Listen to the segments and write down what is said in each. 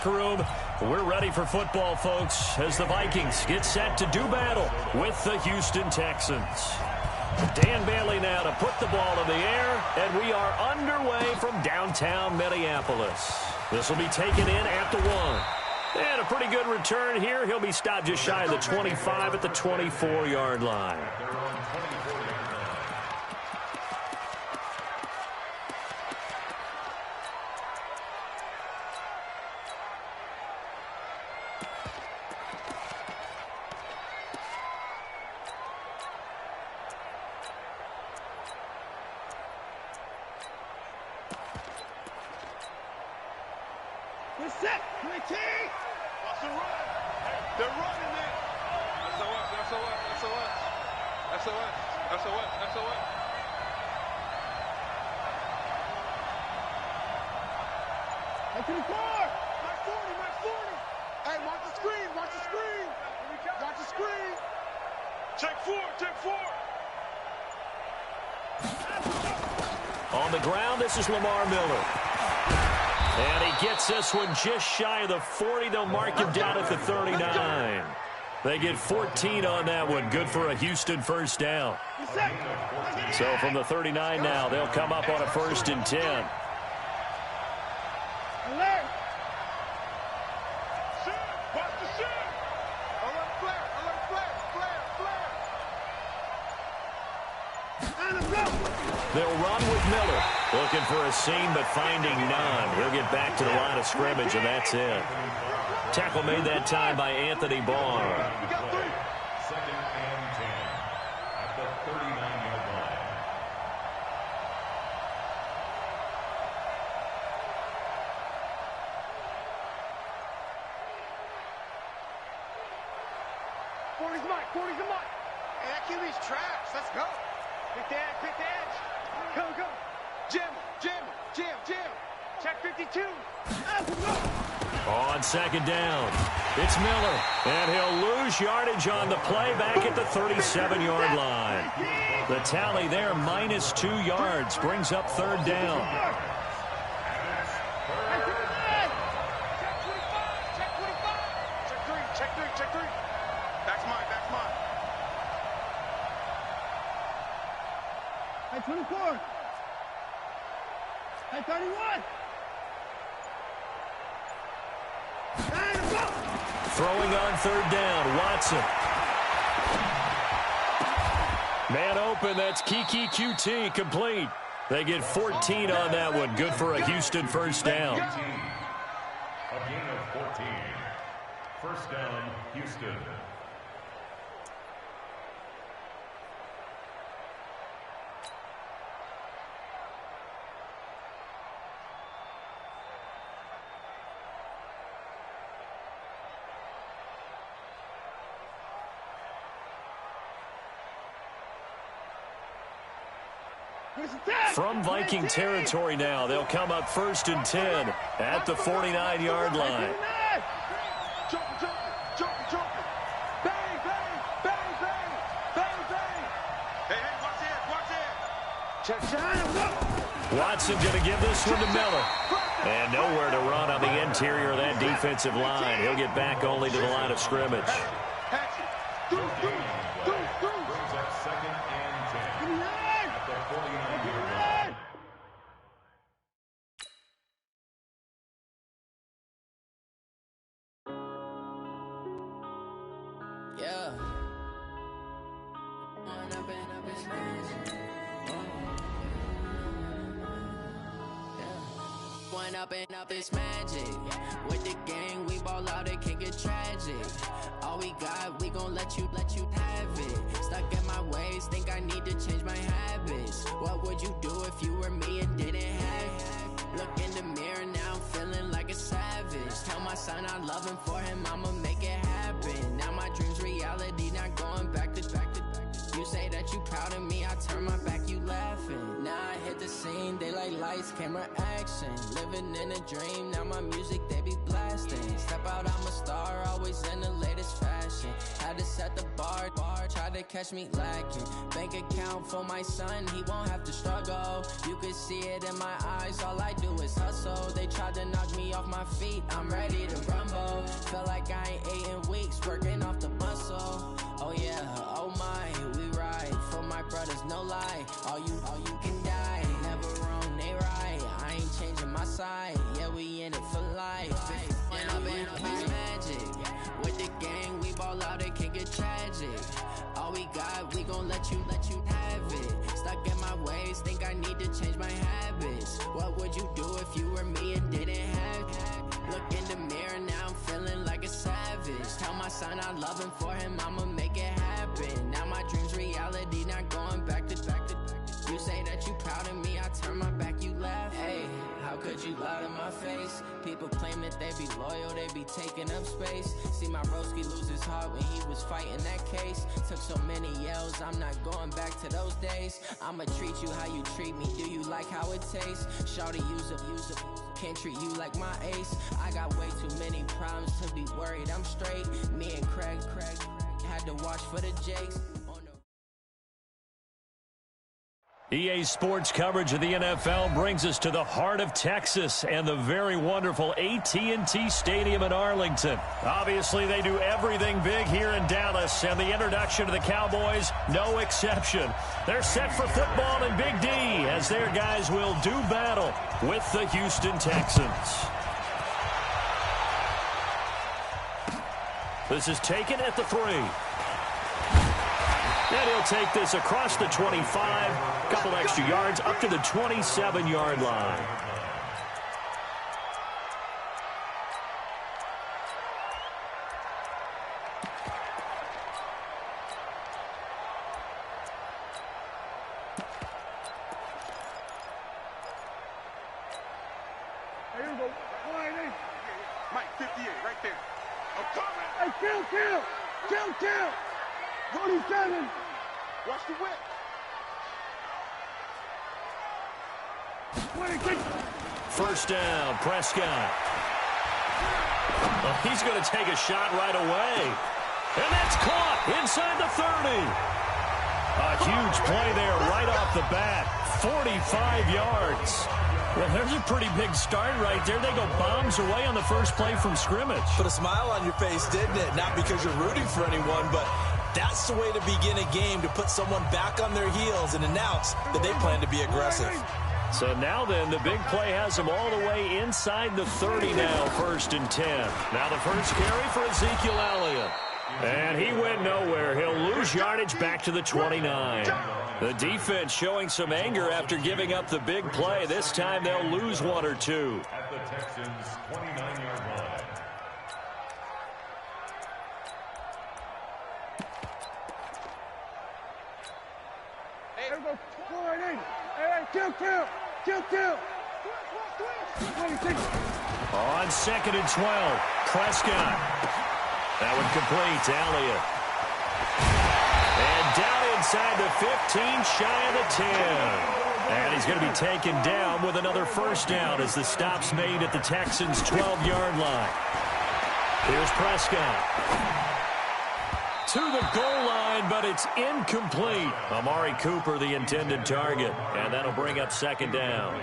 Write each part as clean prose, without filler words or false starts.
locker room. We're ready for football, folks, as the Vikings get set to do battle with the Houston Texans. Dan Bailey now to put the ball in the air, and we are underway from downtown Minneapolis. This will be taken in at the 1. And a pretty good return here. He'll be stopped just shy of the 25 at the 24-yard line. On the ground, this is Lamar Miller. And he gets this one just shy of the 40. They'll mark him down at the 39. They get 14 on that one. Good for a Houston first down. So from the 39 now, they'll come up on a 1st and 10. They'll run with Miller. Looking for a seam, but finding none. He'll get back to the line of scrimmage, and that's it. Tackle made that time by Anthony Barr. 2nd and 10 at the 39-yard line. Forty's the mark. Hey, that QB's trash. Let's go. Pick the edge. Go. Jim. Check 52. On 2nd down, it's Miller, and he'll lose yardage on the play back at the 37-yard line. The tally there, -2 yards, brings up 3rd down. Check 3. Back's mine. Hey, 24. Hey, 31. Throwing on 3rd down, Watson. Man open, that's Kiki QT, complete. They get 14 on that one. Good for a Houston first down. A gain of 14. First down, Houston. From Viking territory now, they'll come up 1st and 10 at the 49-yard line. Watson going to give this one to Miller. And nowhere to run on the interior of that defensive line. He'll get back only to the line of scrimmage. Up is magic. With the gang, we ball out, it can get tragic. All we got, we gon' let you have it. Stuck in my ways, think I need to change my habits. What would you do if you were me and didn't have it? Look in the mirror, now I'm feeling like a savage. Tell my son I love him, for him I'ma make it happen. Now my dream's reality, not going back to. You say that you proud of me, I turn my back, you laughing. Now I hit the scene, they like lights, camera, action. Living in a dream, now my music, they be blasting. Step out, I'm a star, always in the latest fashion. Had to set the bar, tried to catch me lacking. Bank account for my son, he won't have to struggle. You could see it in my eyes, all I do is hustle. They tried to knock me off my feet, I'm ready to is no lie. All you can die. Never wrong, they right. I ain't changing my side. Yeah, we in it for life. And I've been up this magic. With the gang, we ball out, it can get tragic. All we got, we gon' let you have it. Stuck in my ways, think I need to change my habits. What would you do if you were me and didn't have it? Look in the mirror, now I'm feeling like a savage. Tell my son I love him, for him I'ma make it happen. Now my dream's reality, not going back to. You say that you proud of me, I turn my back, you laugh. Hey, how could you lie to my face? People claim that they be loyal, they be taking up space. See my broski lose his heart when he was fighting that case. Took so many yells, I'm not going back to those days. I'ma treat you how you treat me, do you like how it tastes? Shawty, use up, can't treat you like my ace. I got way too many problems to be worried, I'm straight. Me and Craig had to watch for the Jakes. EA Sports coverage of the NFL brings us to the heart of Texas and the very wonderful AT&T Stadium in Arlington. Obviously, they do everything big here in Dallas, and the introduction to the Cowboys, no exception. They're set for football in Big D as their guys will do battle with the Houston Texans. This is taken at the 3. And he'll take this across the 25, couple extra yards up to the 27-yard line. Here we go. Mike, 58, right there. I'm coming. Hey, kill. 47. Watch the whip. 26. First down, Prescott. Well, he's going to take a shot right away. And that's caught inside the 30. A huge play there right off the bat. 45 yards. Well, there's a pretty big start right there. They go bombs away on the first play from scrimmage. Put a smile on your face, didn't it? Not because you're rooting for anyone, but that's the way to begin a game, to put someone back on their heels and announce that they plan to be aggressive. So now then, the big play has them all the way inside the 30 now, 1st and 10. Now the first carry for Ezekiel Elliott. And he went nowhere. He'll lose yardage back to the 29. The defense showing some anger after giving up the big play. This time they'll lose 1 or 2. At the Texans' 29-yard line. Here we go. 4-8. Hey, kill. 26. On 2nd and 12, Prescott. That one complete to Elliott. And down inside the 15, shy of the 10. And he's going to be taken down with another first down as the stop's made at the Texans' 12-yard line. Here's Prescott. To the goal line, but it's incomplete. Amari Cooper, the intended target. And that'll bring up 2nd down.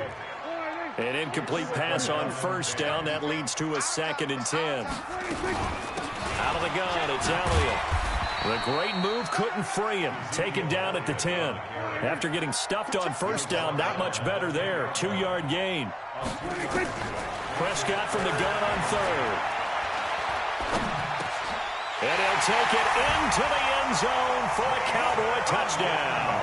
An incomplete pass on 1st down. That leads to a 2nd and 10. Out of the gun, it's Elliott. The great move couldn't free him. Taken down at the 10. After getting stuffed on 1st down, not much better there. 2-yard gain. Prescott from the gun on 3rd. And he'll take it into the end zone for a Cowboy touchdown.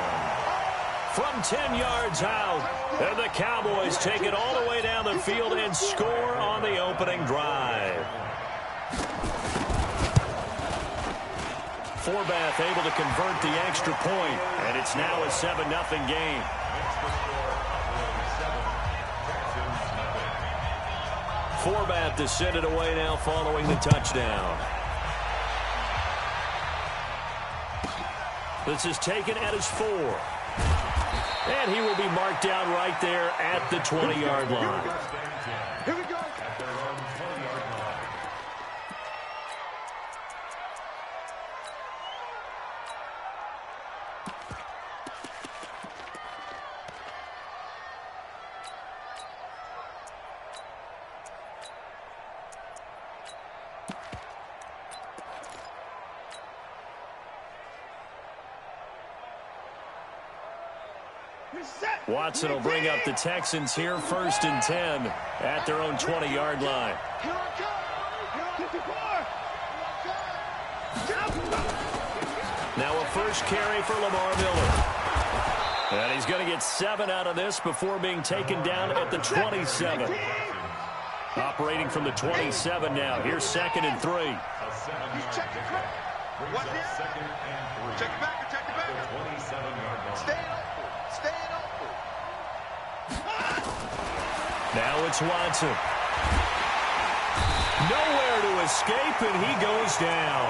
From 10 yards out, and the Cowboys take it all the way down the field and score on the opening drive. Forbath able to convert the extra point, and it's now a 7-0 game. Forbath descended away now following the touchdown. This is taken at his 4. And he will be marked down right there at the 20-yard line. Here we go. Watson will bring up the Texans here, 1st and 10 at their own 20-yard line. Now a first carry for Lamar Miller. And he's going to get 7 out of this before being taken down at the 27. Operating from the 27 now. Here's 2nd and 3. Check it back and check it back. 27-yard line. Stay open. Stay open. Now it's Watson. Nowhere to escape, and he goes down.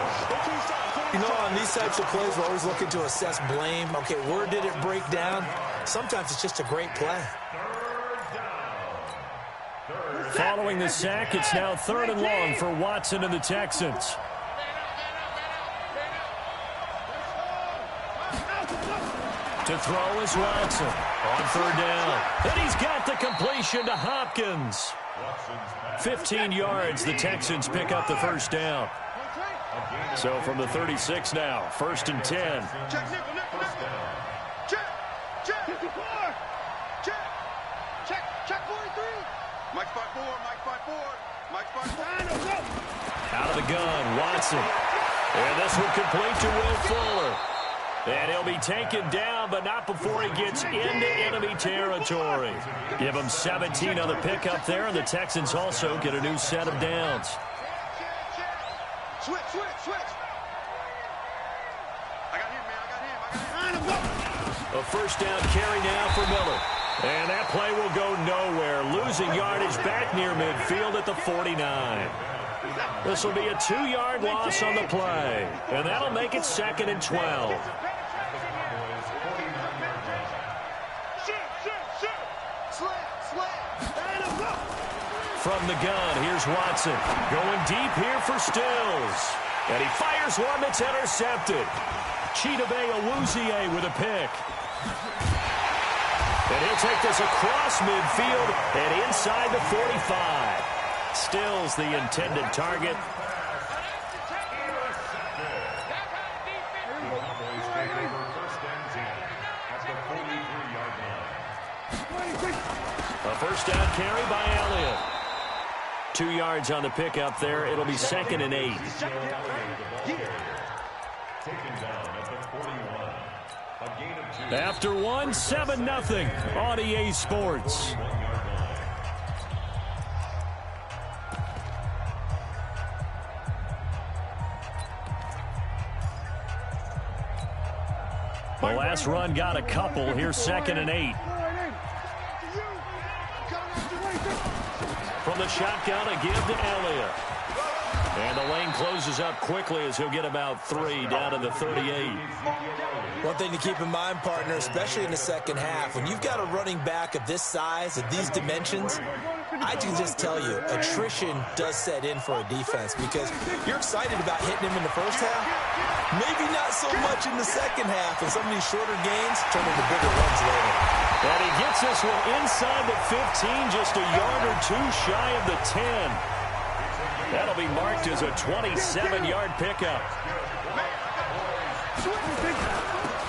You know, on these types of plays, we're always looking to assess blame. Okay, where did it break down? Sometimes it's just a great play. Following the sack, it's now 3rd and long for Watson and the Texans. To throw is Watson on 3rd down. And he's got the completion to Hopkins. 15 yards, the Texans pick up the 1st down. So from the 36 now, 1st and 10. Check, nickel, nickel, nickel. Check, check. 54. Check, check 43. Mike 5-4, Mike 5-4, Mike 5-4. Out of the gun, Watson. And this one complete to Will Fuller. And he'll be taken down, but not before he gets into enemy territory. Give him 17 on the pickup there, and the Texans also get a new set of downs. Switch, switch, switch. I got him, man. I got him. A 1st down carry now for Miller. And that play will go nowhere. Losing yardage back near midfield at the 49. This will be a 2-yard loss on the play. And that'll make it 2nd and 12. From the gun, here's Watson. Going deep here for Stills. And he fires one that's intercepted. Chidobe Awuzie with a pick. And he'll take this across midfield and inside the 45. Stills the intended target. A 1st down carry by Elliott. 2 yards on the pickup there. It'll be 2nd and 8. After 1, 7-0 on EA Sports. The last run got a couple. Here's 2nd and 8. From the shotgun, a give to Elliott. And the lane closes up quickly as he'll get about 3 down to the 38. One thing to keep in mind, partner, especially in the second half, when you've got a running back of this size, of these dimensions, I can just tell you, attrition does set in for a defense because you're excited about hitting him in the first half. Maybe not so much in the second half, and some of these shorter gains turn into bigger runs later. And he gets this one inside the 15, just a yard or 2 shy of the 10. That'll be marked as a 27-yard pickup.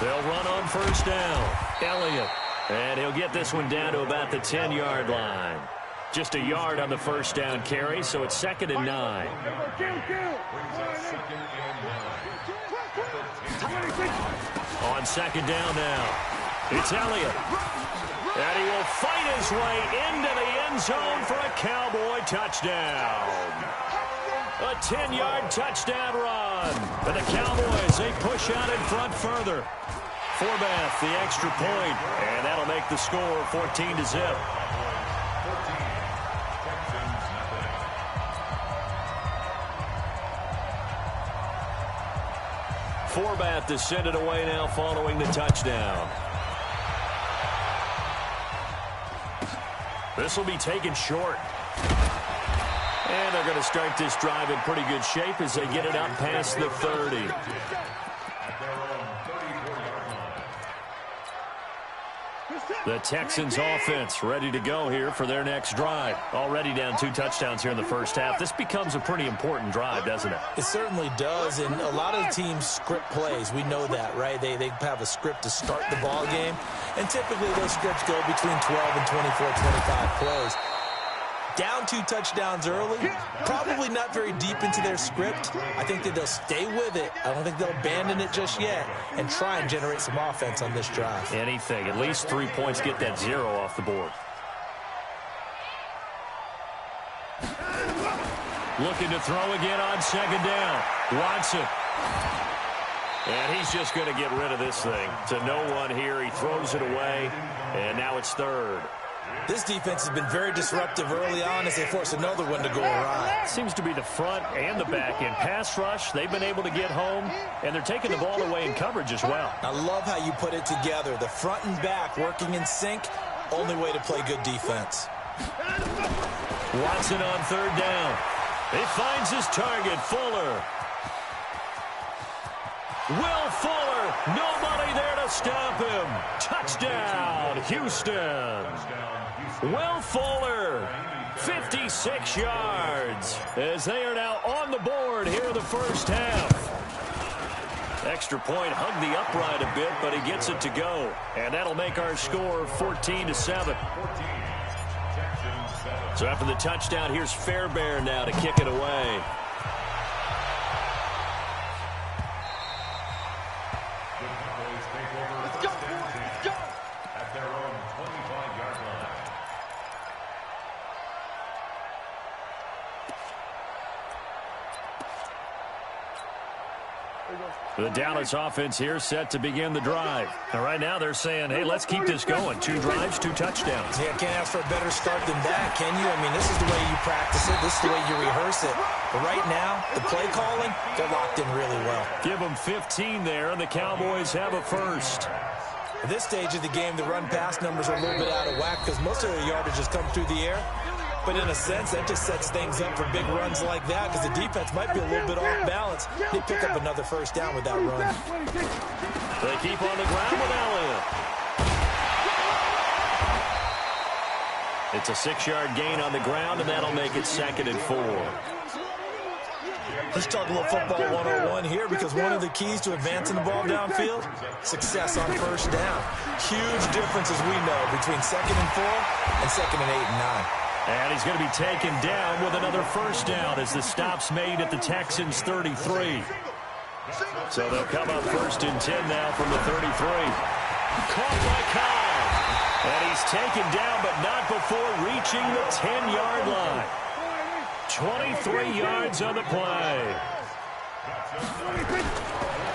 They'll run on 1st down. Elliott. And he'll get this one down to about the 10-yard line. Just a yard on the 1st down carry, so it's 2nd and 9. On 2nd down now. It's Elliott. And he will fight his way into the end zone for a Cowboy touchdown. A 10-yard touchdown run. And the Cowboys, they push out in front further. Forbath, the extra point. And that'll make the score 14-0. Forbath to send it away now following the touchdown. This will be taken short. And they're going to start this drive in pretty good shape as they get it up past the 30. The Texans offense ready to go here for their next drive. Already down 2 touchdowns here in the first half. This becomes a pretty important drive, doesn't it? It certainly does, and a lot of teams script plays. We know that, right? They have a script to start the ball game, and typically those scripts go between 12 and 24, 25 plays. Down 2 touchdowns early, probably not very deep into their script. I think that they'll stay with it. I don't think they'll abandon it just yet and try and generate some offense on this drive. Anything. At least 3 points, get that 0 off the board. Looking to throw again on second down. Watson. And he's just going to get rid of this thing. To no one here. He throws it away, and now it's third. This defense has been very disruptive early on as they force another one to go awry. Seems to be the front and the back end. Pass rush, they've been able to get home, and they're taking the ball away in coverage as well. I love how you put it together. The front and back working in sync, only way to play good defense. Watson on third down. He finds his target, Fuller. Will Fuller, nobody there to stop him. Touchdown, Houston. Will Fuller, 56 yards, as they are now on the board here in the first half. Extra point hugged the upright a bit, but he gets it to go. And that'll make our score 14-7. So after the touchdown, here's Fairbairn now to kick it away. The Dallas offense here set to begin the drive. And right now they're saying, hey, let's keep this going. 2 drives, 2 touchdowns. Yeah, can't ask for a better start than that, can you? I mean, this is the way you practice it. This is the way you rehearse it. But right now, the play calling, they're locked in really well. Give them 15 there, and the Cowboys have a first. At this stage of the game, the run-pass numbers are a little bit out of whack because most of the yardage has come through the air. But in a sense, that just sets things up for big runs like that because the defense might be a little bit off balance. They pick up another first down with that run. They keep on the ground with Elliott. It's a 6-yard gain on the ground, and that'll make it 2nd and 4. Let's talk a little football 101 here because one of the keys to advancing the ball downfield, success on first down. Huge difference, as we know, between 2nd and 4 and 2nd and 8 and 9. And he's going to be taken down with another first down as the stop's made at the Texans' 33. So they'll come up 1st and 10 now from the 33. Caught by Kyle. And he's taken down, but not before reaching the 10-yard line. 23 yards on the play.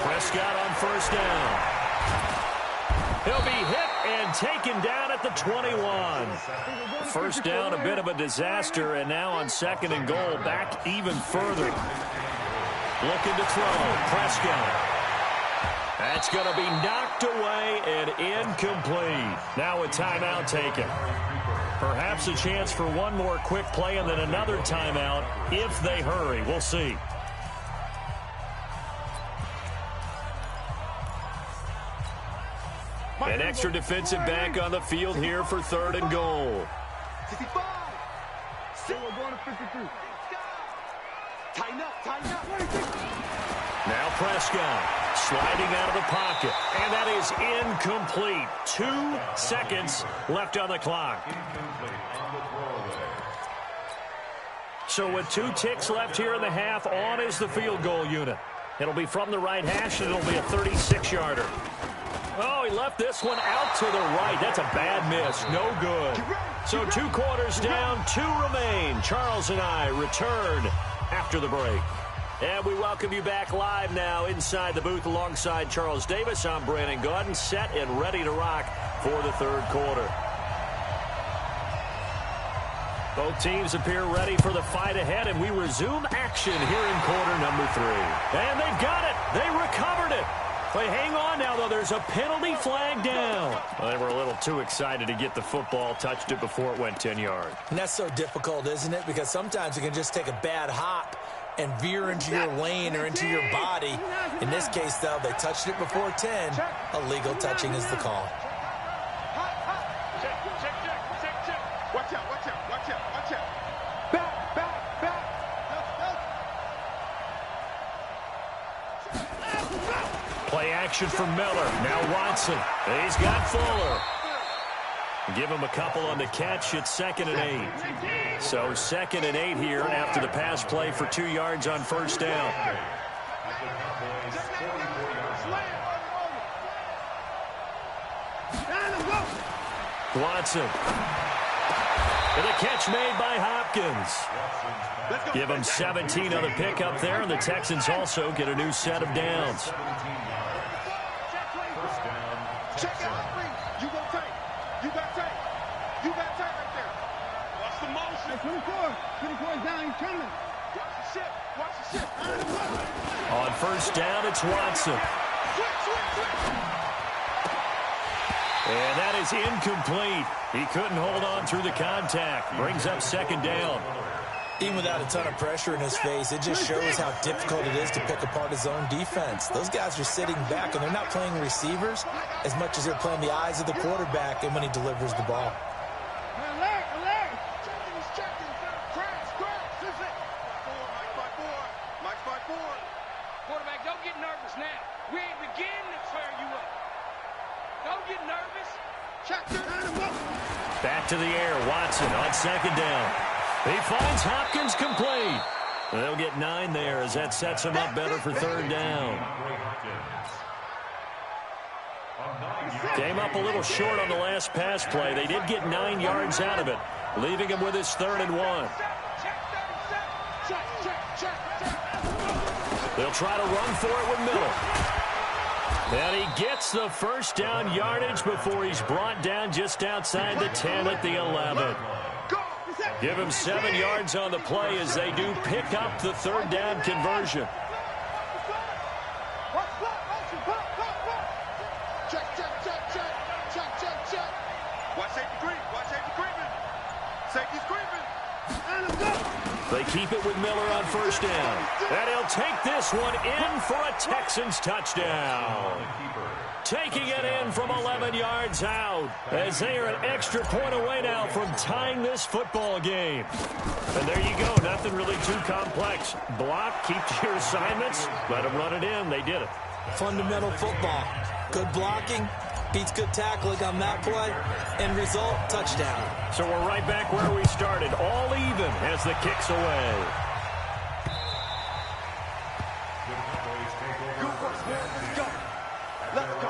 Prescott on first down. He'll be hit and taken down at the 21. First down, a bit of a disaster, and now on 2nd and goal, back even further. Looking to throw, Prescott. That's going to be knocked away and incomplete. Now a timeout taken. Perhaps a chance for one more quick play and then another timeout if they hurry. We'll see. An extra defensive back on the field here for 3rd and goal. 65. So we're going to 53. Tighten up, tighten up. Now Prescott sliding out of the pocket. And that is incomplete. 2 seconds left on the clock. So with 2 ticks left here in the half, on is the field goal unit. It'll be from the right hash, and it'll be a 36-yarder. Oh, he left this one out to the right. That's a bad miss. No good. So 2 quarters down, 2 remain. Charles and I return after the break. And we welcome you back live now inside the booth alongside Charles Davis. I'm Brandon Gaudin, set and ready to rock for the 3rd quarter. Both teams appear ready for the fight ahead, and we resume action here in quarter number 3. And they've got it. They recovered it. But hang on now, though. There's a penalty flag down. Well, they were a little too excited to get the football, touched it before it went 10 yards. And that's so difficult, isn't it? Because sometimes you can just take a bad hop and veer into your lane or into your body. In this case, though, they touched it before 10. Illegal touching is the call. Play action from Miller. Now Watson. He's got Fuller. Give him a couple on the catch. It's 2nd and 8. So 2nd and 8 here after the pass play for 2 yards on first down. Watson. And a catch made by Hopkins. Give him 17 on the pickup there, and the Texans also get a new set of downs. Check out three. You got tape. You got tape. You got tape right there. Watch the motion. 24 is down. He's coming. Watch the shit. Watch the shit. On first down, it's Watson. And that is incomplete. He couldn't hold on through the contact. Brings up 2nd down. Even without a ton of pressure in his face, it just shows how difficult it is to pick apart his own defense. Those guys are sitting back, and they're not playing receivers as much as they're playing the eyes of the quarterback and when he delivers the ball. Alert, alert. Checking. Crash. This is it. Mike's by four. Quarterback, don't get nervous now. We ain't beginning to tear you up. Don't get nervous. Check your animal. Back to the air. Watson on 2nd down. He finds Hopkins complete. They'll get 9 there as that sets him up better for 3rd down. Came up a little short on the last pass play. They did get 9 yards out of it, leaving him with his 3rd and 1. They'll try to run for it with Miller. And he gets the first down yardage before he's brought down just outside the 10 at the 11. Give him 7 yards on the play as they do pick up the 3rd down conversion. Watch safety creeping. Safety's creeping. They keep it with Miller on first down. And he'll take this one in for a Texans touchdown. Taking it in from 11 yards out as they are an extra point away now from tying this football game. And there you go. Nothing really too complex. Block, keep to your assignments, let them run it in. They did it. Fundamental football. Good blocking beats good tackling on that play. End result, touchdown. So we're right back where we started. All even as the kick's away. Let's go.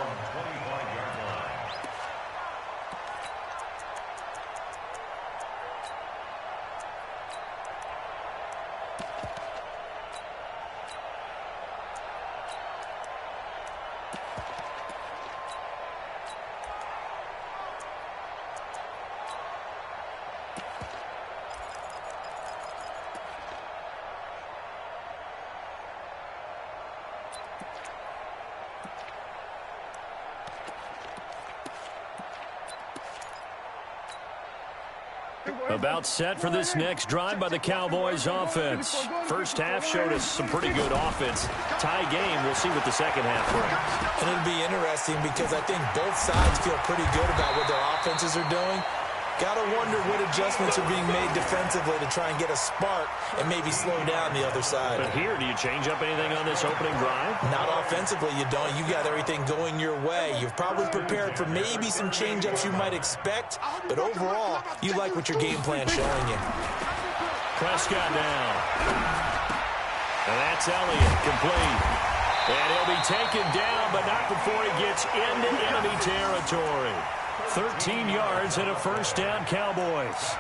About set for this next drive by the Cowboys offense. First half showed us some pretty good offense. Tie game, we'll see what the second half brings. And it'll be interesting because I think both sides feel pretty good about what their offenses are doing. Got to wonder what adjustments are being made defensively to try and get a spark and maybe slow down the other side. But here, do you change up anything on this opening drive? Not offensively, you don't. You got everything going your way. You've probably prepared for maybe some change-ups you might expect, but overall, you like what your game plan's showing you. Prescott now. And that's Elliott, complete. And he'll be taken down, but not before he gets into enemy territory. 13 yards and a first down, Cowboys.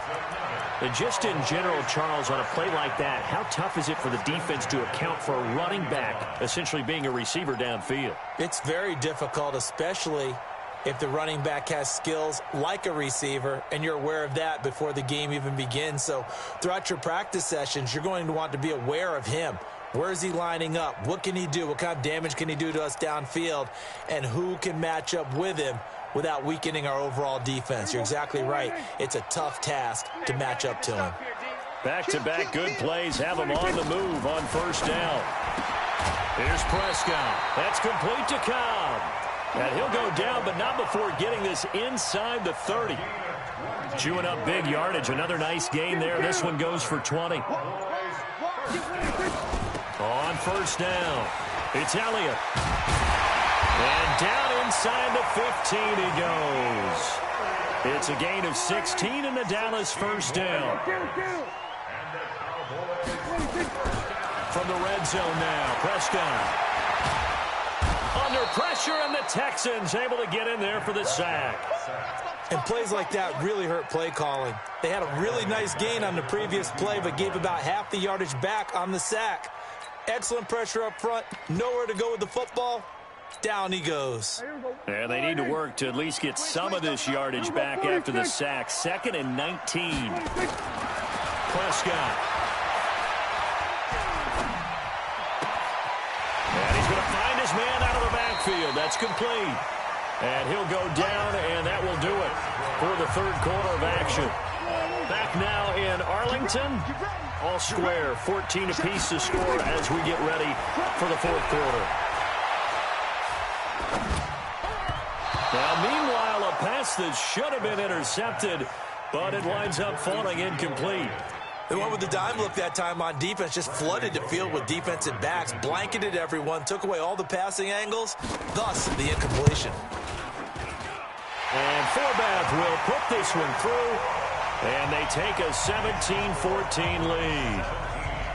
And just in general, Charles, on a play like that, how tough is it for the defense to account for a running back essentially being a receiver downfield? It's very difficult, especially if the running back has skills like a receiver, and you're aware of that before the game even begins. So throughout your practice sessions, you're going to want to be aware of him. Where is he lining up? What can he do? What kind of damage can he do to us downfield? And who can match up with him without weakening our overall defense? You're exactly right. It's a tough task to match up to him. Back-to-back good plays have him on the move on first down. Here's Prescott. That's complete to Cobb. And he'll go down, but not before getting this inside the 30. Chewing up big yardage. Another nice gain there. This one goes for 20. On first down, it's Elliott. And down inside the 15 he goes. It's a gain of 16 and the Dallas first down. From the red zone now, Prescott. Under pressure, and the Texans able to get in there for the sack. And plays like that really hurt play calling. They had a really nice gain on the previous play, but gave about half the yardage back on the sack. Excellent pressure up front. Nowhere to go with the football. Down he goes. And they need to work to at least get some of this yardage back after the sack. 2nd and 19. Prescott. And he's going to find his man out of the backfield. That's complete. And he'll go down, and that will do it for the third quarter of action. Back now in Arlington. All square, 14 apiece to score as we get ready for the fourth quarter. Now, meanwhile, a pass that should have been intercepted, but it winds up falling incomplete. They went with the dime look that time on defense, just flooded the field with defensive backs, blanketed everyone, took away all the passing angles, thus the incompletion. And Forbath will put this one through, and they take a 17-14 lead.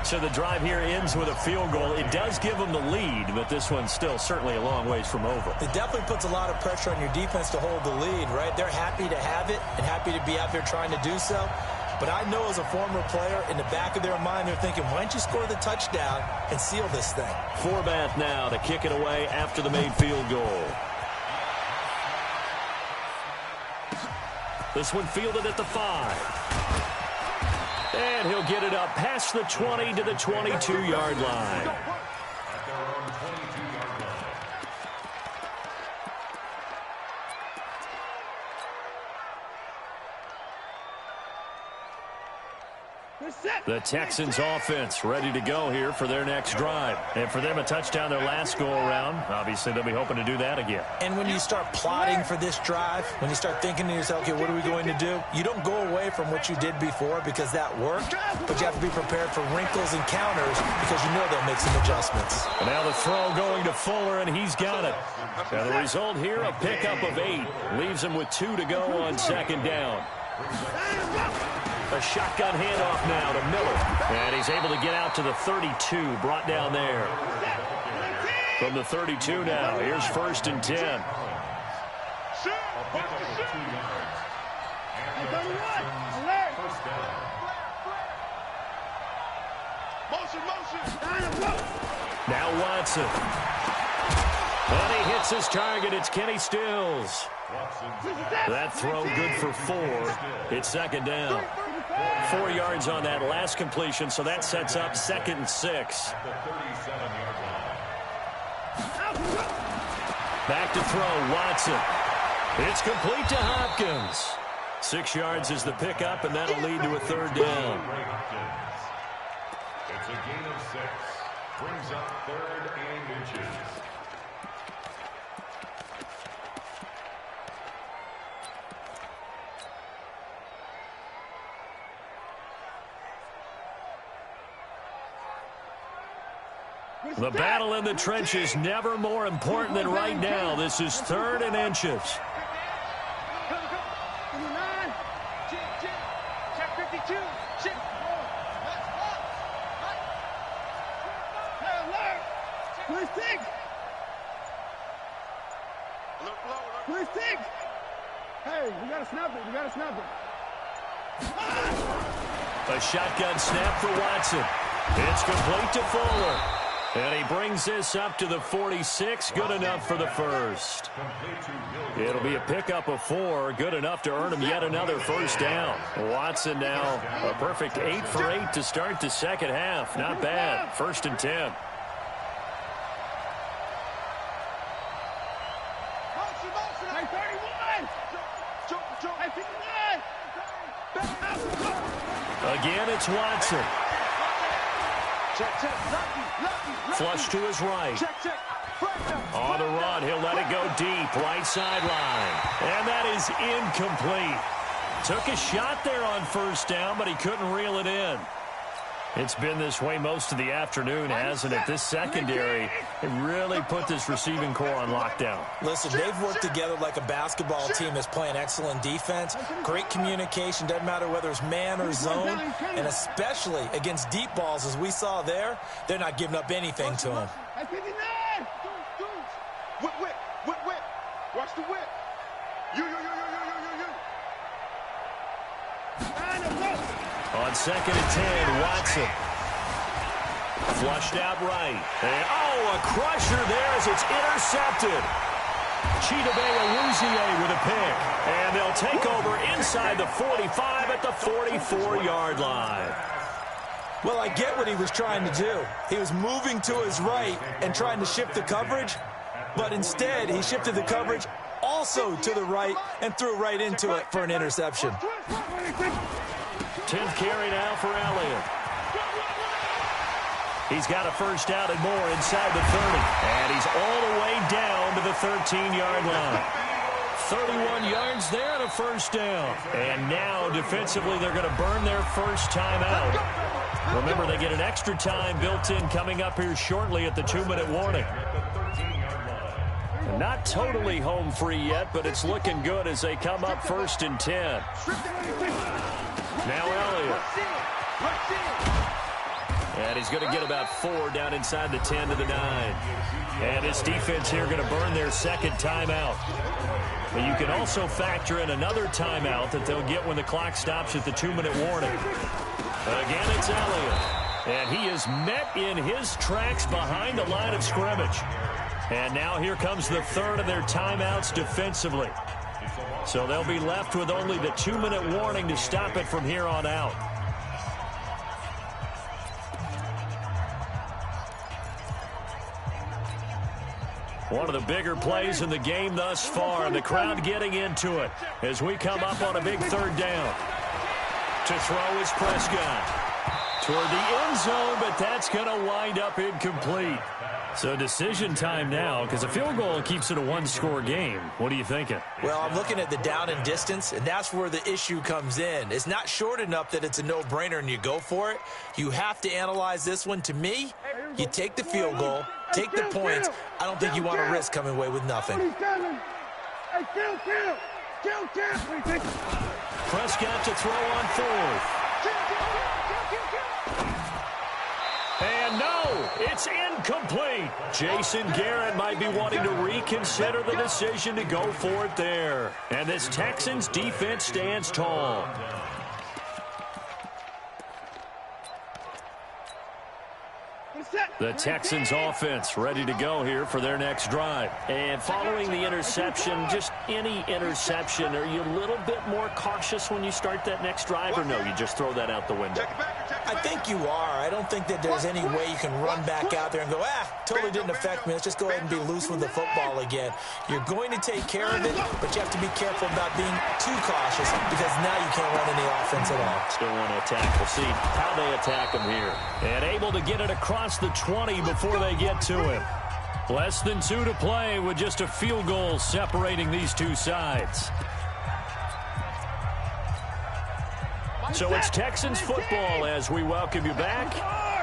So the drive here ends with a field goal. It does give them the lead, but this one's still certainly a long ways from over. It definitely puts a lot of pressure on your defense to hold the lead, right? They're happy to have it and happy to be out there trying to do so. But I know as a former player, in the back of their mind, they're thinking, why don't you score the touchdown and seal this thing? Forbath now to kick it away after the made field goal. This one fielded at the 5. And he'll get it up past the 20 to the 22-yard line. The Texans offense ready to go here for their next drive. And for them, a touchdown their last go-around. Obviously, they'll be hoping to do that again. And when you start plotting for this drive, when you start thinking to yourself, okay, what are we going to do? You don't go away from what you did before because that worked, but you have to be prepared for wrinkles and counters because you know they'll make some adjustments. And now the throw going to Fuller, and he's got it. Now the result here, a pickup of 8. Leaves him with 2 to go on second down. A shotgun handoff now to Miller. And he's able to get out to the 32, brought down there. From the 32 now, here's 1st and 10. Now Watson. And he hits his target. It's Kenny Stills. That throw good for 4. It's second down. 4 yards on that last completion, so that sets up 2nd and 6. Back to throw, Watson. It's complete to Hopkins. 6 yards is the pickup, and that'll lead to a 3rd down. It's a gain of 6. Brings up 3rd and inches. The battle in the trenches never more important than right now. This is 3rd and inches. Hey, we gotta snap it. We gotta snap it. A shotgun snap for Watson. It's complete to Fuller. And he brings this up to the 46. Good enough for the first. It'll be a pickup of 4. Good enough to earn him yet another 1st down. Watson now a perfect 8 for 8 to start the second half. Not bad. 1st and 10. Again, it's Watson. Flush to his right. On the run, he'll let it go deep, right sideline. And that is incomplete. Took a shot there on 1st down, but he couldn't reel it in. It's been this way most of the afternoon, hasn't it? This secondary, it really put this receiving core on lockdown. Listen, they've worked together like a basketball team that's playing excellent defense. Great communication, doesn't matter whether it's man or zone. And especially against deep balls, as we saw there, they're not giving up anything to them. Whip. Watch the whip. You. On 2nd and 10, Watson. Flushed out right. And, a crusher there as it's intercepted. Chidobe with a pick. And they'll take over inside the 45 at the 44-yard line. Well, I get what he was trying to do. He was moving to his right and trying to shift the coverage, but instead he shifted the coverage also to the right and threw right into it for an interception. 10th carry now for Elliott. He's got a first down and more inside the 30. And he's all the way down to the 13-yard line. 31 yards there and a first down. And now defensively they're going to burn their first timeout. Remember, they get an extra time built in coming up here shortly at the 2-minute warning. Not totally home free yet, but it's looking good as they come up 1st and 10. Now Elliott. And he's going to get about 4 down inside the 10 to the 9. And this defense here going to burn their second timeout. But you can also factor in another timeout that they'll get when the clock stops at the 2-minute warning. Again, it's Elliott. And he is met in his tracks behind the line of scrimmage. And now here comes the third of their timeouts defensively. So they'll be left with only the 2-minute warning to stop it from here on out. One of the bigger plays in the game thus far, and the crowd getting into it as we come up on a big 3rd down. To throw is Prescott. Toward the end zone, but that's going to wind up incomplete. So decision time now, because a field goal keeps it a 1-score game. What are you thinking? Well, I'm looking at the down and distance, and that's where the issue comes in. It's not short enough that it's a no-brainer and you go for it. You have to analyze this one. To me, you take the field goal, take the points. I don't think you want to risk coming away with nothing. Prescott to throw on 4th. And no, it's incomplete. Jason Garrett might be wanting to reconsider the decision to go for it there. And this Texans defense stands tall. The Texans offense ready to go here for their next drive. And following the interception, just any interception, are you a little bit more cautious when you start that next drive, or no, you just throw that out the window? I think you are. I don't think that there's any way you can run back out there and go, totally didn't affect me. Let's just go ahead and be loose with the football again. You're going to take care of it, but you have to be careful about being too cautious because now you can't run any offense at all. Still want to attack. We'll see how they attack him here. And able to get it across the 20 before they get to him. Less than 2 to play with just a field goal separating these two sides. So it's Texans football as we welcome you back.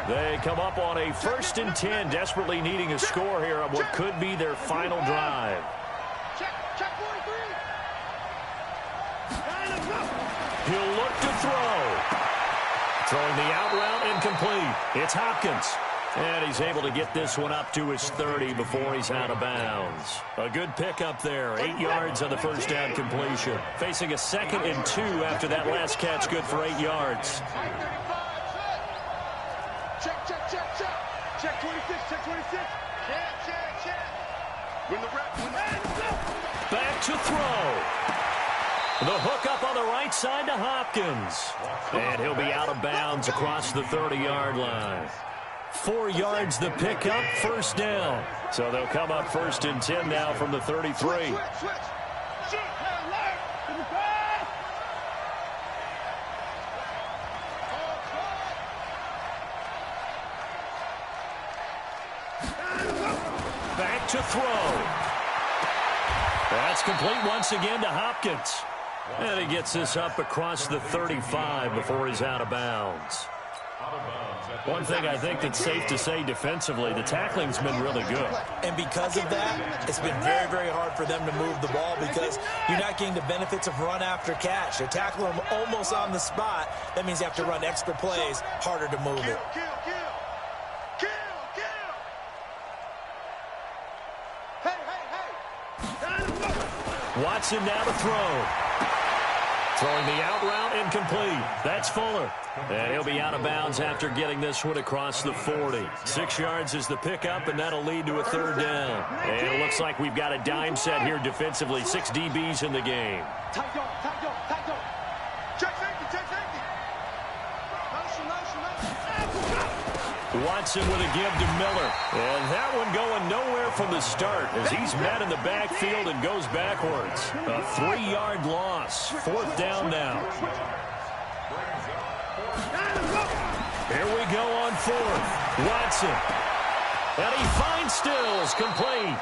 They come up on a 1st and 10, desperately needing a score here on what could be their final drive. He'll look to throw. Throwing the out route incomplete. It's Hopkins. And he's able to get this one up to his 30 before he's out of bounds. A good pickup there. 8 yards on the first down completion. Facing a 2nd and 2 after that last catch. Good for 8 yards. Check 26, check 26. Check. When the rep. Back to throw. The hook up on the right side to Hopkins. And he'll be out of bounds across the 30-yard line. 4 yards the pickup, first down. So they'll come up 1st and 10 now from the 33. Back to throw. That's complete once again to Hopkins. And he gets this up across the 35 before he's out of bounds. One thing I think that's safe to say defensively, the tackling's been really good. And because of that, it's been very, very hard for them to move the ball because you're not getting the benefits of run after catch. You tackle them almost on the spot. That means you have to run extra plays, harder to move it. Watson now to throw. Throwing the out route incomplete. That's Fuller. And he'll be out of bounds after getting this one across the 40. 6 yards is the pickup, and that'll lead to a third down. And it looks like we've got a dime set here defensively. 6 DBs in the game. Tight dog, tight dog, tight dog. Check safety, check safety. Motion, motion, motion. Watson with a give to Miller. And that one going nowhere from the start as he's met in the backfield and goes backwards. A 3-yard loss. 4th down now. Here we go on 4th. Watson. And he finds Stills complete.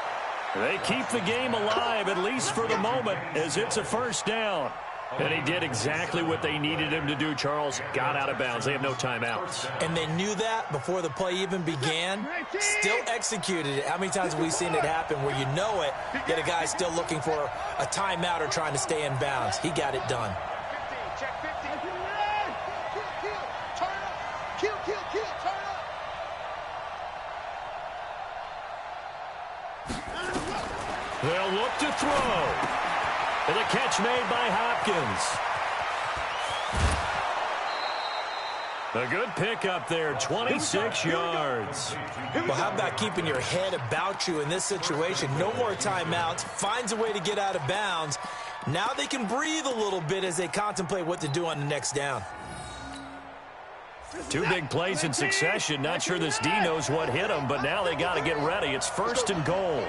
They keep the game alive, at least for the moment, as it's a first down. And he did exactly what they needed him to do, Charles. Got out of bounds. They have no timeouts. And they knew that before the play even began. Still executed it. How many times have we seen it happen where you know it, yet a guy's still looking for a timeout or trying to stay in bounds? He got it done. Check 50. Turn up. Kill, turn up. They'll look to throw. And a catch made by Hopkins. A good pickup there, 26 yards. Well, how about keeping your head about you in this situation? No more timeouts. Finds a way to get out of bounds. Now they can breathe a little bit as they contemplate what to do on the next down. 2 big plays in succession. Not sure this D knows what hit him, but now they got to get ready. It's 1st and goal.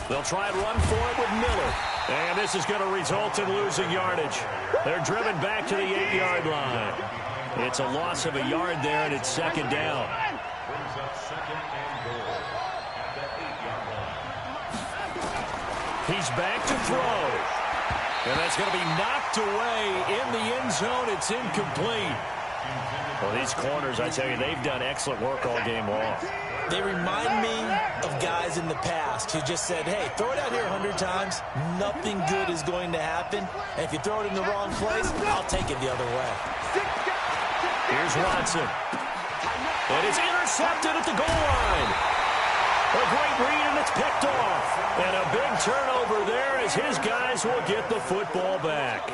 They'll try and run for it with Miller. And this is going to result in losing yardage. They're driven back to the 8-yard line. It's a loss of a yard there, and it's 2nd down. Brings up 2nd and goal at the 8-yard line. He's back to throw. And that's going to be knocked away in the end zone. It's incomplete. Well, these corners, I tell you, they've done excellent work all game long. They remind me of guys in the past who just said, hey, throw it out here 100 times. Nothing good is going to happen. And if you throw it in the wrong place, I'll take it the other way. Here's Watson. And it's intercepted at the goal line. A great read, and it's picked off. And a big turnover there as his guys will get the football back.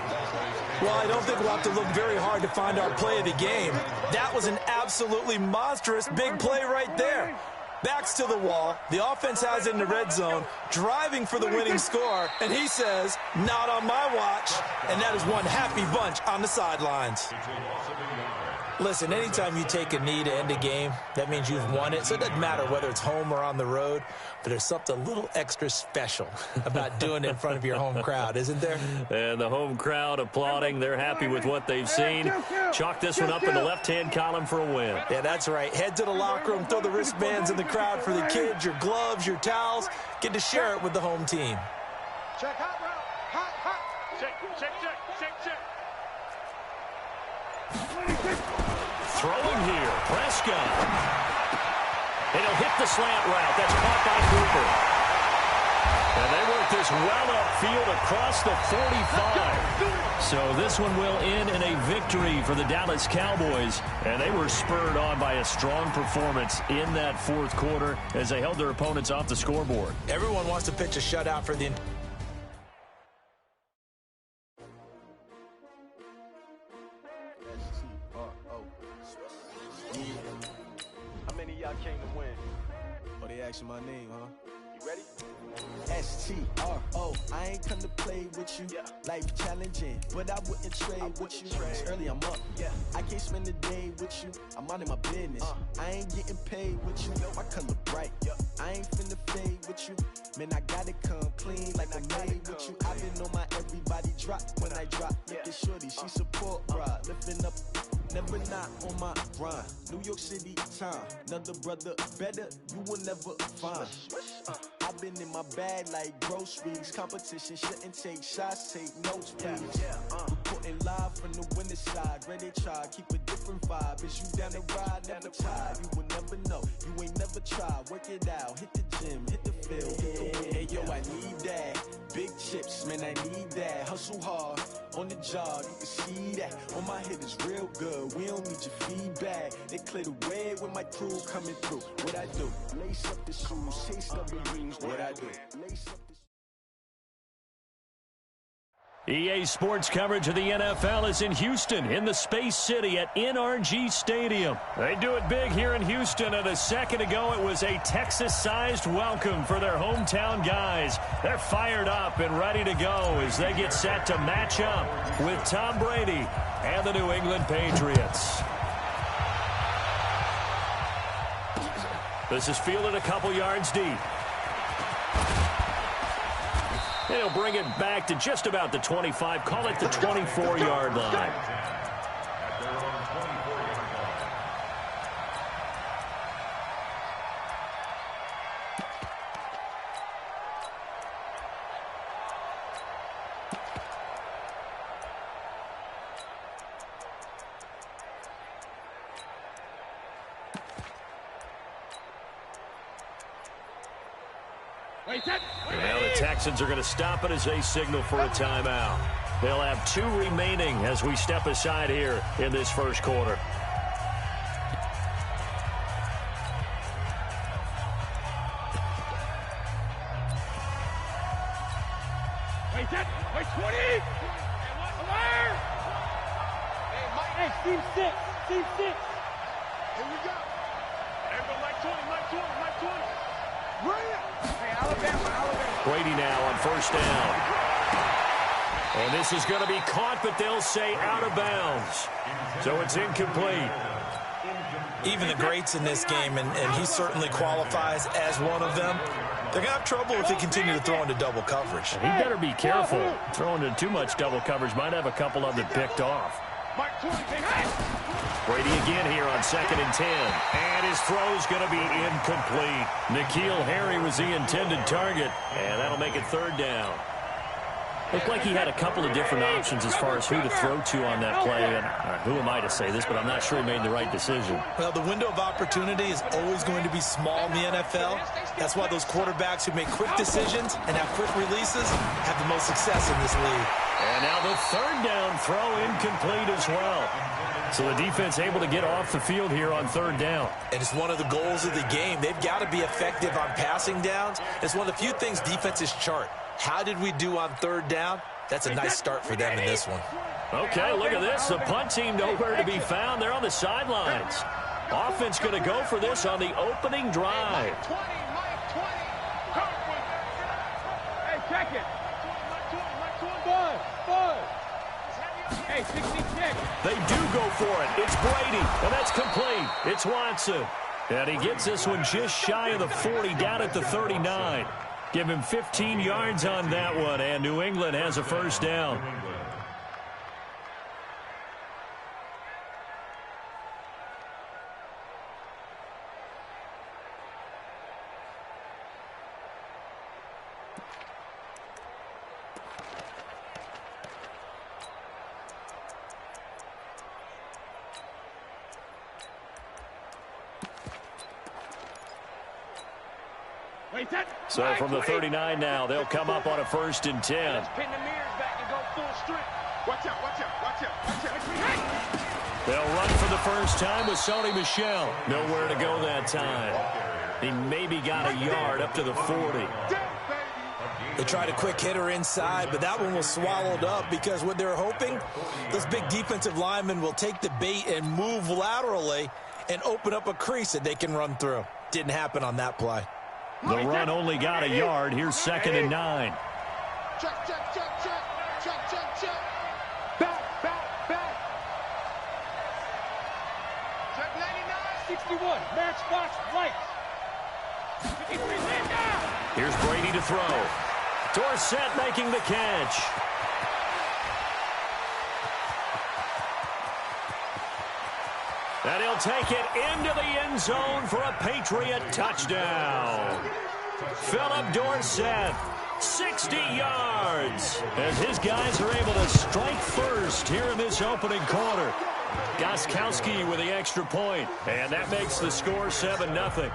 Well, I don't think we'll have to look very hard to find our play of the game. That was an absolutely monstrous big play right there. Backs to the wall. The offense has it in the red zone, driving for the winning score. And he says, not on my watch. And that is one happy bunch on the sidelines. Listen, anytime you take a knee to end a game, that means you've won it. So it doesn't matter whether it's home or on the road, but there's something a little extra special about doing it in front of your home crowd, isn't there? And the home crowd applauding. They're happy with what they've seen. Chalk this one up in the left-hand column for a win. Yeah, that's right. Head to the locker room, throw the wristbands in the crowd for the kids, your gloves, your towels. Get to share it with the home team. Check hot route. Hot. Check. Throwing here, Prescott. And he'll hit the slant route. That's caught by Cooper. And they work this well upfield across the 45. So this one will end in a victory for the Dallas Cowboys. And they were spurred on by a strong performance in that 4th quarter as they held their opponents off the scoreboard. Everyone wants to pitch a shutout for the... How many of y'all came to win? Oh, they asking my name, huh? You ready? S-T-R-O, I ain't come to play with you. Life challenging, but I wouldn't trade with you. It's early, I'm up. I can't spend the day with you. I'm out of my business. I ain't getting paid with you. My color bright. I ain't finna fade with you. Man, I gotta come clean like I made with you. I've been on my everybody drop when I drop. Look at shorty, she support rod. Lifting up never not on my grind. New York City time, another brother better, you will never find. I've been in my bag like groceries. Competition shouldn't take shots, take notes, please. Reporting live from the winter side. Ready to try, keep a different vibe. Is you down the ride, never tired. You will never know, you ain't never tried. Work it out, hit the gym, hit the field. Hey yo, I need that. Big chips, man, I need that. Hustle hard, on the job, you can see that. On my head is real good, we don't need your feedback. They clear the way with my crew coming through. What I do? Lace up the shoes, chase W's. What I do? Lace up the EA Sports coverage of the NFL is in Houston, in the Space City at NRG Stadium. They do it big here in Houston, and a second ago it was a Texas-sized welcome for their hometown guys. They're fired up and ready to go as they get set to match up with Tom Brady and the New England Patriots. This is fielded a couple yards deep. And he'll bring it back to just about the 25, call it the 24-yard line. Now the Texans are going to stop it as they signal for a timeout. They'll have 2 remaining as we step aside here in this first quarter. Wait, 20! Alert! Hey, team 6! Team 6! Here we go! Everyone, Mike 20! Bring it! Hey, Alabama. Brady now on first down. And this is going to be caught, but they'll say out of bounds. So it's incomplete. Even the greats in this game, and he certainly qualifies as one of them, they're going to have trouble if they continue to throw into double coverage. He better be careful. Throwing into too much double coverage might have a couple of them picked off. Brady again here on 2nd and 10. And his throw's going to be incomplete. N'Keal Harry was the intended target, and that'll make it 3rd down. Looked like he had a couple of different options as far as who to throw to on that play. And who am I to say this, but I'm not sure he made the right decision. Well, the window of opportunity is always going to be small in the NFL. That's why those quarterbacks who make quick decisions and have quick releases have the most success in this league. And now the 3rd down throw incomplete as well. So the defense able to get off the field here on 3rd down. And it's one of the goals of the game. They've got to be effective on passing downs. It's one of the few things defenses chart. How did we do on 3rd down? That's a nice start for them in this one. Okay, look at this. The punt team nowhere to be found. They're on the sidelines. Offense going to go for this on the opening drive. Hey, check it. Bud. Hey, 66. They do go for it. It's Brady, and that's complete. It's Watson. And he gets this one just shy of the 40, down at the 39. Give him 15 yards on that one, and New England has a 1st down. So from the 39 now, they'll come up on a 1st and 10. Let's pin the mirrors back and go full strength. Watch out. They'll run for the first time with Sony Michel. Nowhere to go that time. He maybe got a yard up to the 40. They tried a quick hitter inside, but that one was swallowed up because what they're hoping, those big defensive linemen will take the bait and move laterally and open up a crease that they can run through. Didn't happen on that play. The run only got a yard. Here's 2nd and 9. Check. Back. Check 99. 61. Matchbox lights. Here's Brady to throw. Dorsett making the catch. And he'll take it into the end zone for a Patriot touchdown. Philip Dorsett, 60 yards. And his guys are able to strike first here in this opening quarter. Gostkowski with the extra point. And that makes the score 7-0.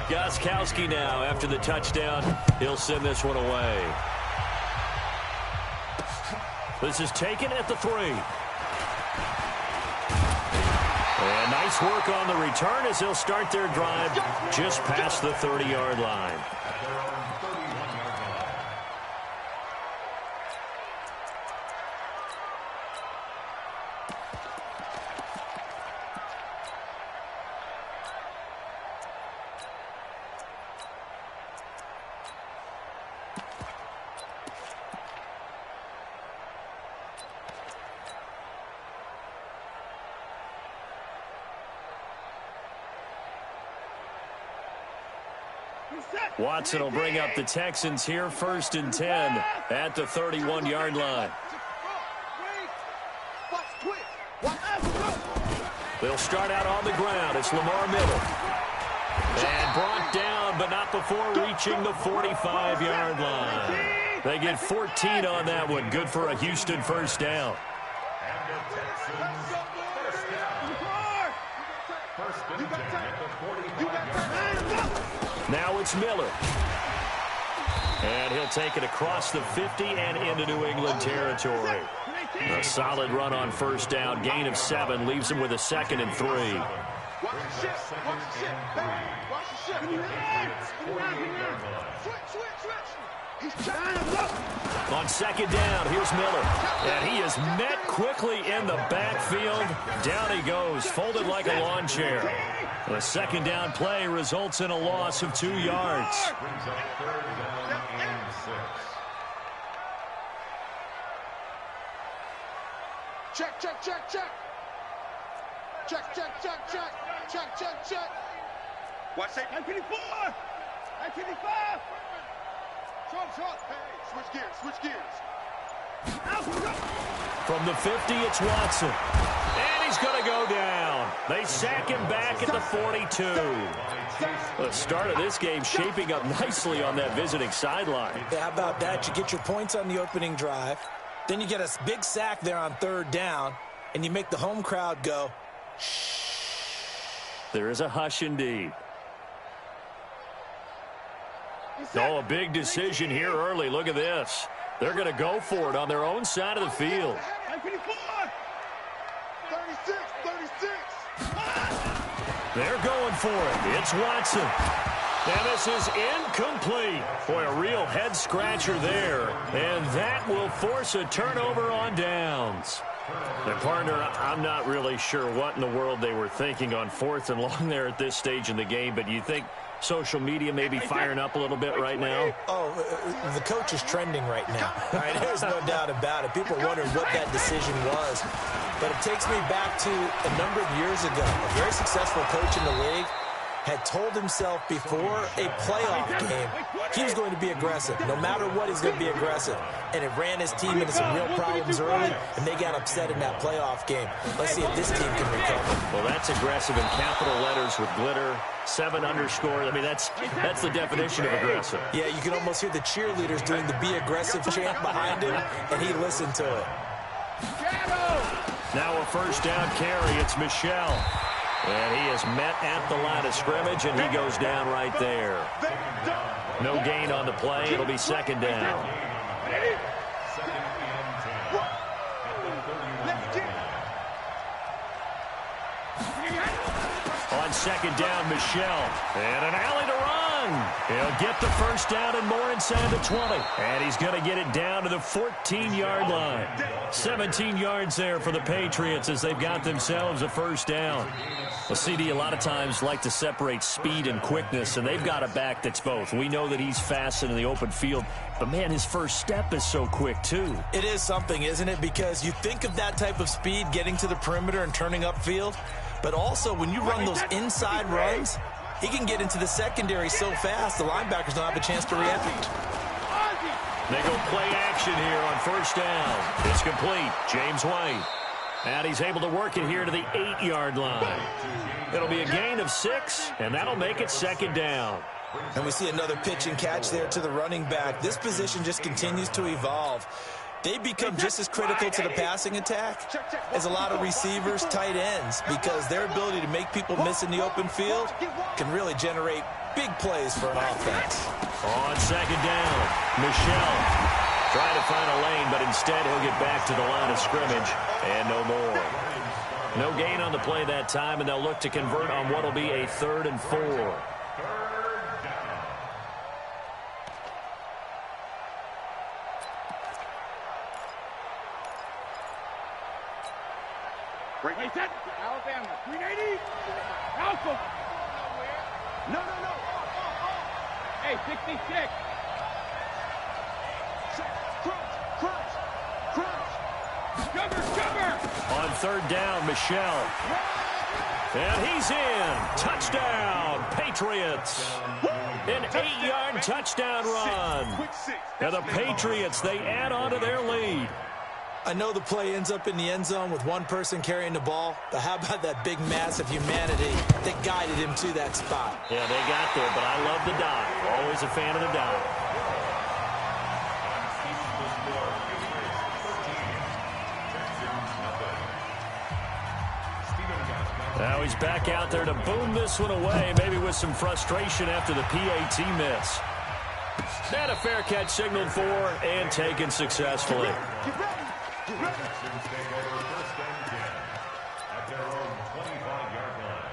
Gostkowski now after the touchdown. He'll send this one away. This is taken at the 3. And nice work on the return as he'll start their drive just past the 30-yard line. Watson will bring up the Texans here, 1st and 10 at the 31-yard line. They'll start out on the ground. It's Lamar Miller. And brought down, but not before reaching the 45-yard line. They get 14 on that one. Good for a Houston first down. Now it's Miller. And he'll take it across the 50 and into New England territory. A solid run on first down. Gain of 7 leaves him with a 2nd and 3. On 2nd down, here's Miller. And he is met quickly in the backfield. Down he goes, folded like a lawn chair. The 2nd down play results in a loss of 2 yards. Check, check, check, check. Check, check, check, check. Check, check, check. Watch it. 954. 955. Short. Hey, switch gears. From the 50, it's Watson. And he's going to go down. They sack him back at the 42. The start of this game shaping up nicely on that visiting sideline. Yeah, how about that? You get your points on the opening drive. Then you get a big sack there on 3rd down. And you make the home crowd go, shh. There is a hush indeed. Oh, a big decision here early. Look at this. They're going to go for it on their own side of the field. 36. They're going for it. It's Watson. And this is incomplete. Boy, a real head-scratcher there. And that will force a turnover on downs. And, partner, I'm not really sure what in the world they were thinking on 4th and long there at this stage in the game, but you think social media may be firing up a little bit right now? Oh, the coach is trending right now. All right, there's no doubt about it. People are wondering what that decision was. But it takes me back to a number of years ago. A very successful coach in the league had told himself before a playoff game he was going to be aggressive. No matter what, he's going to be aggressive. And it ran his team into some real problems early, and they got upset in that playoff game. Let's see if this team can recover. Well, that's aggressive in capital letters with glitter, 7 underscore. I mean, that's the definition of aggressive. Yeah, you can almost hear the cheerleaders doing the be aggressive chant behind him, and he listened to it. Now a first down carry. It's Michel. And he is met at the line of scrimmage, and he goes down right there. No gain on the play. It'll be 2nd down. On 2nd down, Michel. And an alley to run. He'll get the first down and more inside the 20. And he's going to get it down to the 14-yard line. 17 yards there for the Patriots as they've got themselves a first down. Well, CD, a lot of times like to separate speed and quickness, and they've got a back that's both. We know that he's fast in the open field, but, man, his first step is so quick, too. It is something, isn't it? Because you think of that type of speed getting to the perimeter and turning upfield, but also when you run those inside runs, he can get into the secondary so fast the linebackers don't have a chance to react. They go play action here on first down. It's complete. James White. And he's able to work it here to the 8-yard line. It'll be a gain of 6, and that'll make it second down. And we see another pitch and catch there to the running back. This position just continues to evolve. They become just as critical to the passing attack as a lot of receivers, tight ends, because their ability to make people miss in the open field can really generate big plays for an offense. On second down, Michel trying to find a lane, but instead he'll get back to the line of scrimmage, and no more. No gain on the play that time, and they'll look to convert on what will be a 3rd and 4. Right set. Alabama. 380. Alpha. No. Hey, 66. Cover. On 3rd down, Michel. And he's in. Touchdown, Patriots. An 8-yard touchdown run. And the Patriots, they add on to their lead. I know the play ends up in the end zone with one person carrying the ball, but how about that big mass of humanity that guided him to that spot? Yeah, they got there, but I love the dive. Always a fan of the dive. Now he's back out there to boom this one away, maybe with some frustration after the PAT miss. And a fair catch signaled for and taken successfully. Texans take over 1st and 10 at their own 25-yard line.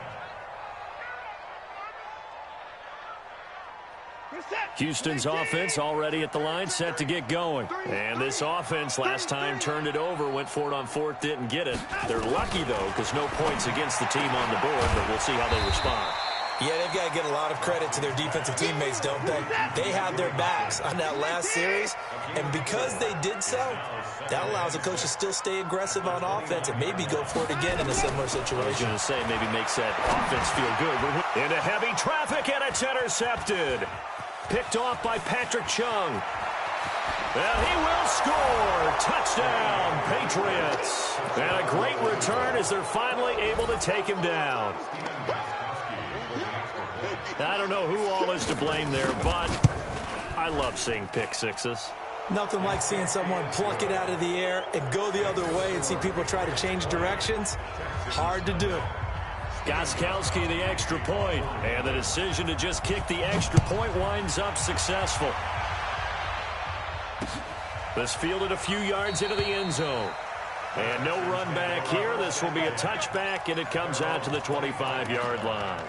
Houston's offense already at the line, set to get going. And this offense last time turned it over, went for it on 4th, didn't get it. They're lucky, though, because no points against the team on the board, but we'll see how they respond. Yeah, they've got to get a lot of credit to their defensive teammates, don't they? They had their backs on that last series, and because they did so, that allows the coach to still stay aggressive on offense and maybe go for it again in a similar situation. I was going to say, maybe makes that offense feel good. Into heavy traffic, and it's intercepted. Picked off by Patrick Chung. And he will score. Touchdown, Patriots. And a great return as they're finally able to take him down. I don't know who all is to blame there, but I love seeing pick sixes. Nothing like seeing someone pluck it out of the air and go the other way and see people try to change directions. Hard to do. Gostkowski the extra point, and the decision to just kick the extra point winds up successful. This fielded a few yards into the end zone. And no run back here. This will be a touchback, and it comes out to the 25-yard line.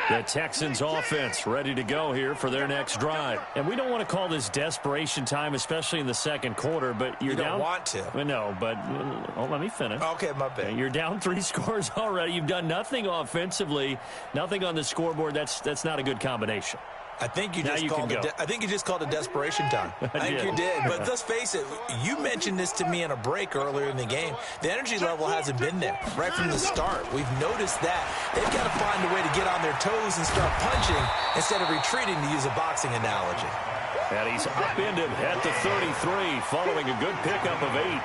The Texans offense ready to go here for their next drive. And we don't want to call this desperation time, especially in the second quarter, but you're down. You don't want to. No, but let me finish. Okay, my bad. You're down 3 scores already. You've done nothing offensively, nothing on the scoreboard. That's not a good combination. I think you just called it desperation time. I think you did. But let's face it, you mentioned this to me in a break earlier in the game. The energy level hasn't been there right from the start. We've noticed that. They've got to find a way to get on their toes and start punching instead of retreating, to use a boxing analogy. And he's upended at the 33 following a good pickup of 8.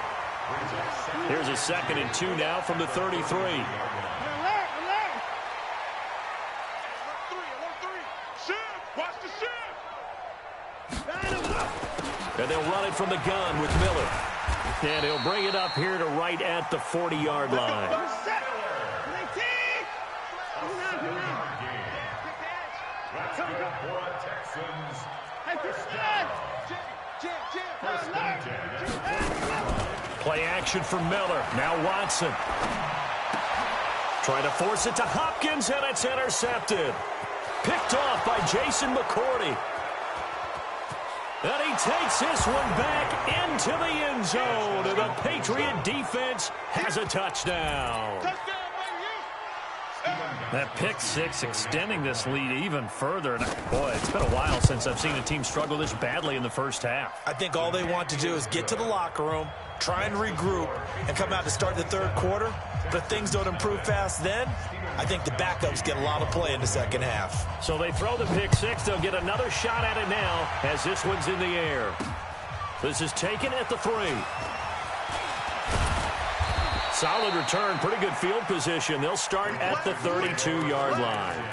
Here's a 2nd and 2 now from the 33. And they'll run it from the gun with Miller. And he'll bring it up here to right at the 40-yard line. Play action for Miller. Now Watson. Trying to force it to Hopkins, and it's intercepted. Picked off by Jason McCourty. And he takes this one back into the end zone. And the Patriot defense has a touchdown. That pick six extending this lead even further. And boy, it's been a while since I've seen a team struggle this badly in the first half. I think all they want to do is get to the locker room, try and regroup, and come out to start the third quarter. But if things don't improve fast then, I think the backups get a lot of play in the second half. So they throw the pick six. They'll get another shot at it now as this one's in the air. This is taken at the 3. Solid return, pretty good field position. They'll start at the 32-yard line.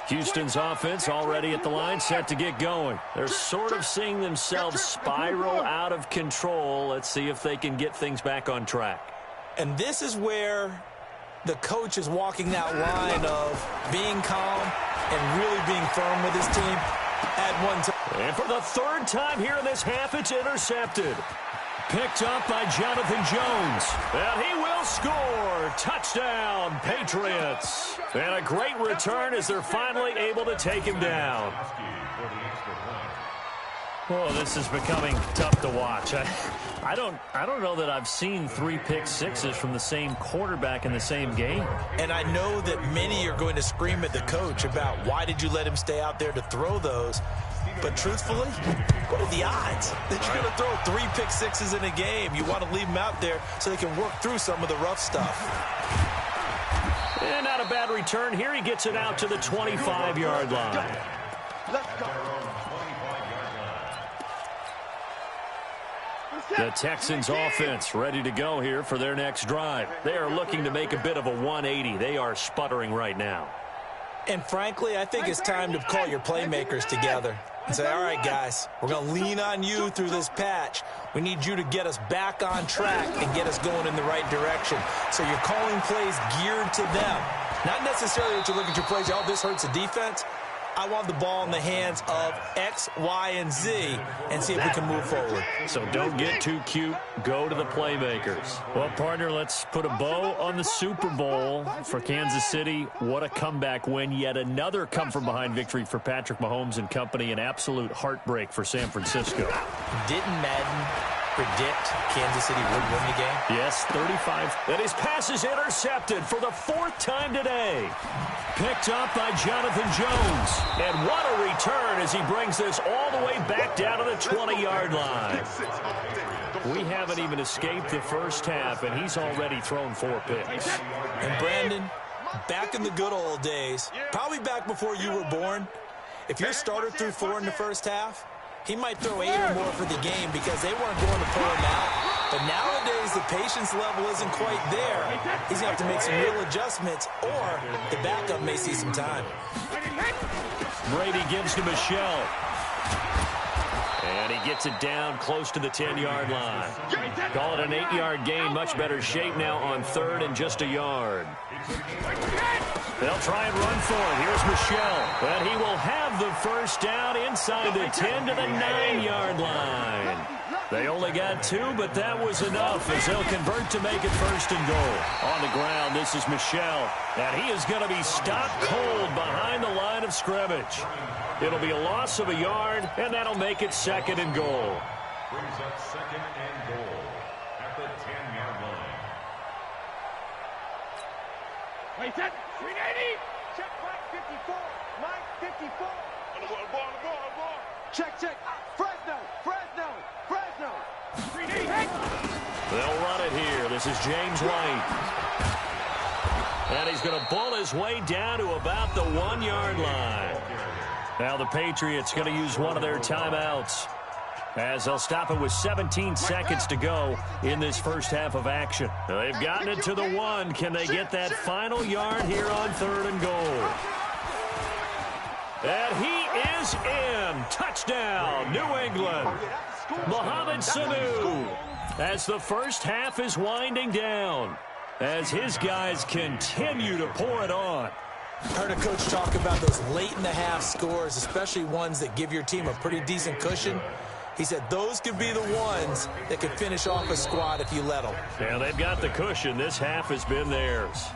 Houston's offense already at the line, set to get going. They're sort of seeing themselves spiral out of control. Let's see if they can get things back on track. And this is where the coach is walking that line of being calm and really being firm with his team at one time. And for the 3rd time here in this half, it's intercepted. Picked up by Jonathan Jones. And he will score. Touchdown, Patriots. And a great return as they're finally able to take him down. Oh, this is becoming tough to watch. I don't know that I've seen 3 pick sixes from the same quarterback in the same game. And I know that many are going to scream at the coach about why did you let him stay out there to throw those. But truthfully, what are the odds that you're going to throw 3 pick sixes in a game? You want to leave them out there so they can work through some of the rough stuff. And not a bad return here. He gets it out to the 25-yard line. Let's go. The Texans offense ready to go here for their next drive. They are looking to make a bit of a 180. They are sputtering right now. And frankly, I think it's time to call your playmakers together and say, all right, guys, we're going to lean on you through this patch. We need you to get us back on track and get us going in the right direction. So you're calling plays geared to them. Not necessarily that you look at your plays, oh, this hurts the defense. I want the ball in the hands of X, Y, and Z and see if we can move forward. So don't get too cute. Go to the playmakers. Well, partner, let's put a bow on the Super Bowl for Kansas City. What a comeback win. Yet another come-from-behind victory for Patrick Mahomes and company. An absolute heartbreak for San Francisco. Didn't Madden predict Kansas City would win the game? Yes, 35. And his pass is intercepted for the 4th time today. Picked up by Jonathan Jones. And what a return as he brings this all the way back down to the 20-yard line. We haven't even escaped the first half, and he's already thrown 4 picks. And Brandon, back in the good old days, probably back before you were born, if your starter threw 4 in the first half, he might throw 8 or more for the game because they weren't going to pull him out. But nowadays, the patience level isn't quite there. He's going to have to make some real adjustments, or the backup may see some time. Brady gives to Michelle. And he gets it down close to the 10-yard line. Call it an 8-yard gain. Much better shape now on 3rd and just a yard. They'll try and run for it. Here's Michelle. And he will have the first down inside the 10 to the 9-yard line. They only got 2, but that was enough as they'll convert to make it 1st and goal. On the ground, this is Michelle. And he is going to be stopped cold behind the line of scrimmage. It'll be a loss of a yard, and that'll make it 2nd and goal. Brings up 2nd and goal at the 10-yard line. Wait, that 380. Check Mike 54. Mike 54. On the ball. Check. Fresno. 380. They'll run it here. This is James White. And he's going to bull his way down to about the 1-yard line. Now the Patriots going to use one of their timeouts as they'll stop it with 17 seconds to go in this first half of action. They've gotten it to the 1. Can they get that final yard here on 3rd and goal? And he is in. Touchdown, New England. Mohamed Sanu, as the first half is winding down, as his guys continue to pour it on. I heard a coach talk about those late-in-the-half scores, especially ones that give your team a pretty decent cushion. He said those could be the ones that could finish off a squad if you let them. Yeah, they've got the cushion. This half has been theirs.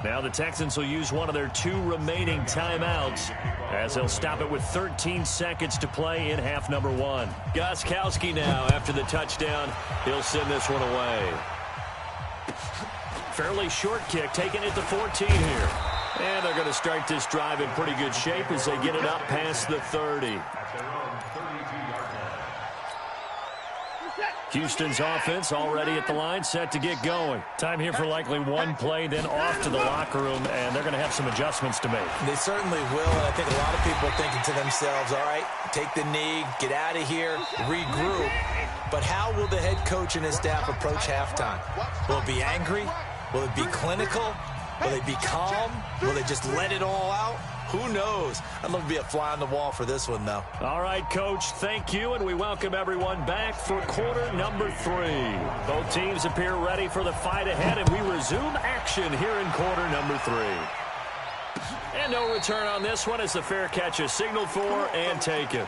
Now the Texans will use one of their 2 remaining timeouts as they'll stop it with 13 seconds to play in half number 1. Gostkowski now after the touchdown. He'll send this one away. Fairly short kick, taking it to 14 here. And they're going to start this drive in pretty good shape as they get it up past the 30. Houston's offense already at the line, set to get going. Time here for likely one play, then off to the locker room, and they're going to have some adjustments to make. They certainly will, and I think a lot of people are thinking to themselves, all right, take the knee, get out of here, regroup. But how will the head coach and his staff approach halftime? Will it be angry? Will it be clinical? Will they be calm? Will they just let it all out? Who knows? I'd love to be a fly on the wall for this one, though. All right, Coach, thank you, and we welcome everyone back for quarter number 3. Both teams appear ready for the fight ahead, and we resume action here in quarter number 3. And no return on this one as the fair catch is signaled for and taken.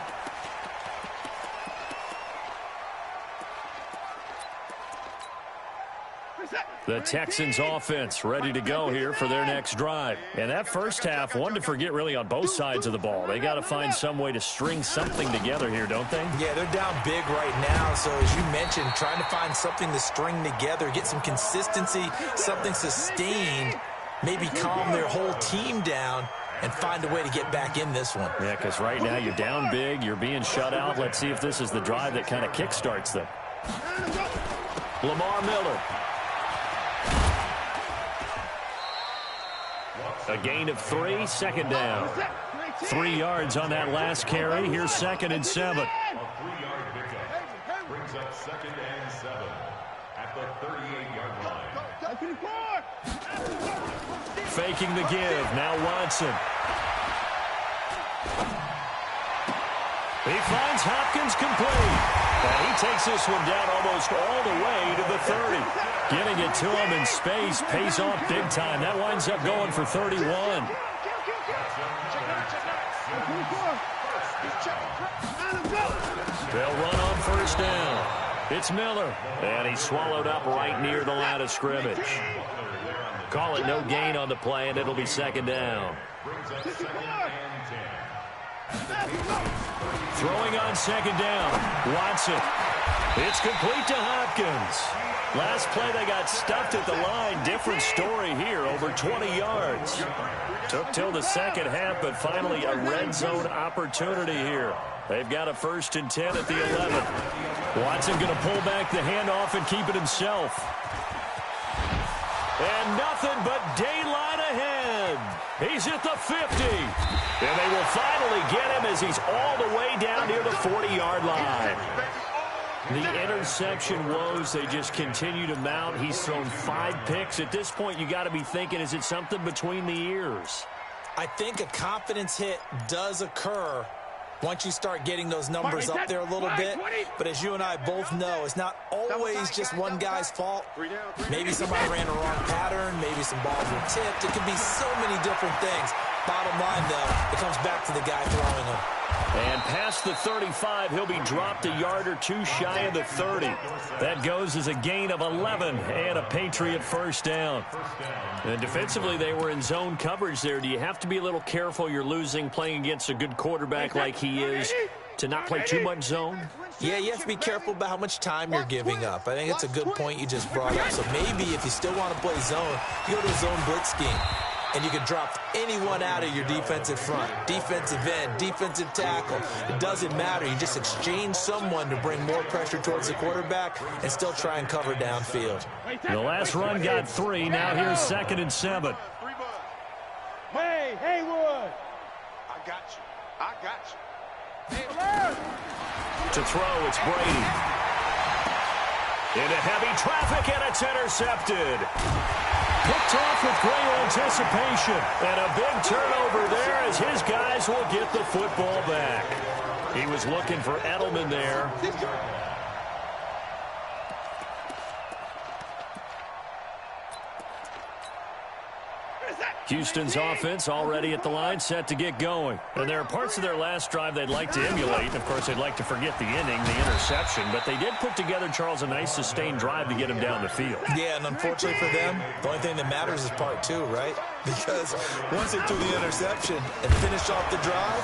The Texans offense ready to go here for their next drive. And that first half, one to forget really on both sides of the ball. They got to find some way to string something together here, don't they? Yeah, they're down big right now. So as you mentioned, trying to find something to string together, get some consistency, something sustained, maybe calm their whole team down and find a way to get back in this one. Yeah, because right now you're down big, you're being shut out. Let's see if this is the drive that kind of kickstarts them. Lamar Miller. A gain of 3, second down. 3 yards on that last carry. Here's 2nd and 7. A 3-yard pickup brings up 2nd and 7 at the 38-yard line. Faking the give. Now Watson. He finds Hopkins complete. And he takes this one down almost all the way to the 30. Getting it to him in space pays off big time. That winds up going for 31. They'll run on first down. It's Miller. And he's swallowed up right near the line of scrimmage. Call it no gain on the play, and it'll be 2nd down. Throwing on 2nd down. Watson. It's complete to Hopkins. Last play they got stuffed at the line. Different story here. Over 20 yards. Took till the second half, but finally a red zone opportunity here. They've got a 1st and 10 at the 11. Watson going to pull back the handoff and keep it himself. And nothing but daylight ahead. He's at the 50. And they will finally get him as he's all the way down near the 40-yard line. The interception woes, they just continue to mount. He's thrown 5 picks. At this point, you got to be thinking, is it something between the ears? I think a confidence hit does occur once you start getting those numbers up there a little bit. But as you and I both know, it's not always just one guy's fault. Maybe somebody ran a wrong pattern. Maybe some balls were tipped. It could be so many different things. Bottom line, though, it comes back to the guy throwing them. And past the 35, he'll be dropped a yard or 2 shy of the 30. That goes as a gain of 11 and a Patriot 1st down. And defensively, they were in zone coverage there. Do you have to be a little careful you're losing playing against a good quarterback like he is to not play too much zone? Yeah, you have to be careful about how much time you're giving up. I think it's a good point you just brought up. So maybe if you still want to play zone, you go to a zone blitz scheme. And you can drop anyone out of your defensive front, defensive end, defensive tackle. It doesn't matter. You just exchange someone to bring more pressure towards the quarterback and still try and cover downfield. The last run got 3. Now here's 2nd and 7. Hey, Haywood. I got you. I got you. To throw, it's Brady. Into heavy traffic, and it's intercepted. Picked off with great anticipation. And a big turnover there as his guys will get the football back. He was looking for Edelman there. Houston's offense already at the line, set to get going. And there are parts of their last drive they'd like to emulate. Of course, they'd like to forget the inning, the interception. But they did put together, Charles, a nice sustained drive to get him down the field. Yeah, and unfortunately for them, the only thing that matters is part 2, right? Because once they threw the interception and finished off the drive,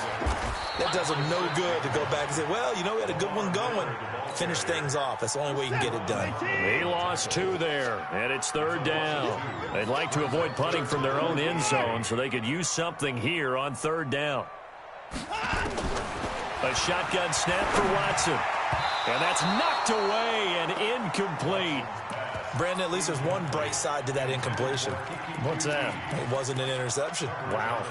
That does them no good to go back and say, well, you know, we had a good one going. Finish things off. That's the only way you can get it done. He lost 2 there, and it's 3rd down. They'd like to avoid punting from their own end zone so they could use something here on 3rd down. A shotgun snap for Watson. And that's knocked away and incomplete. Brandon, at least there's one bright side to that incompletion. What's that? It wasn't an interception. Wow.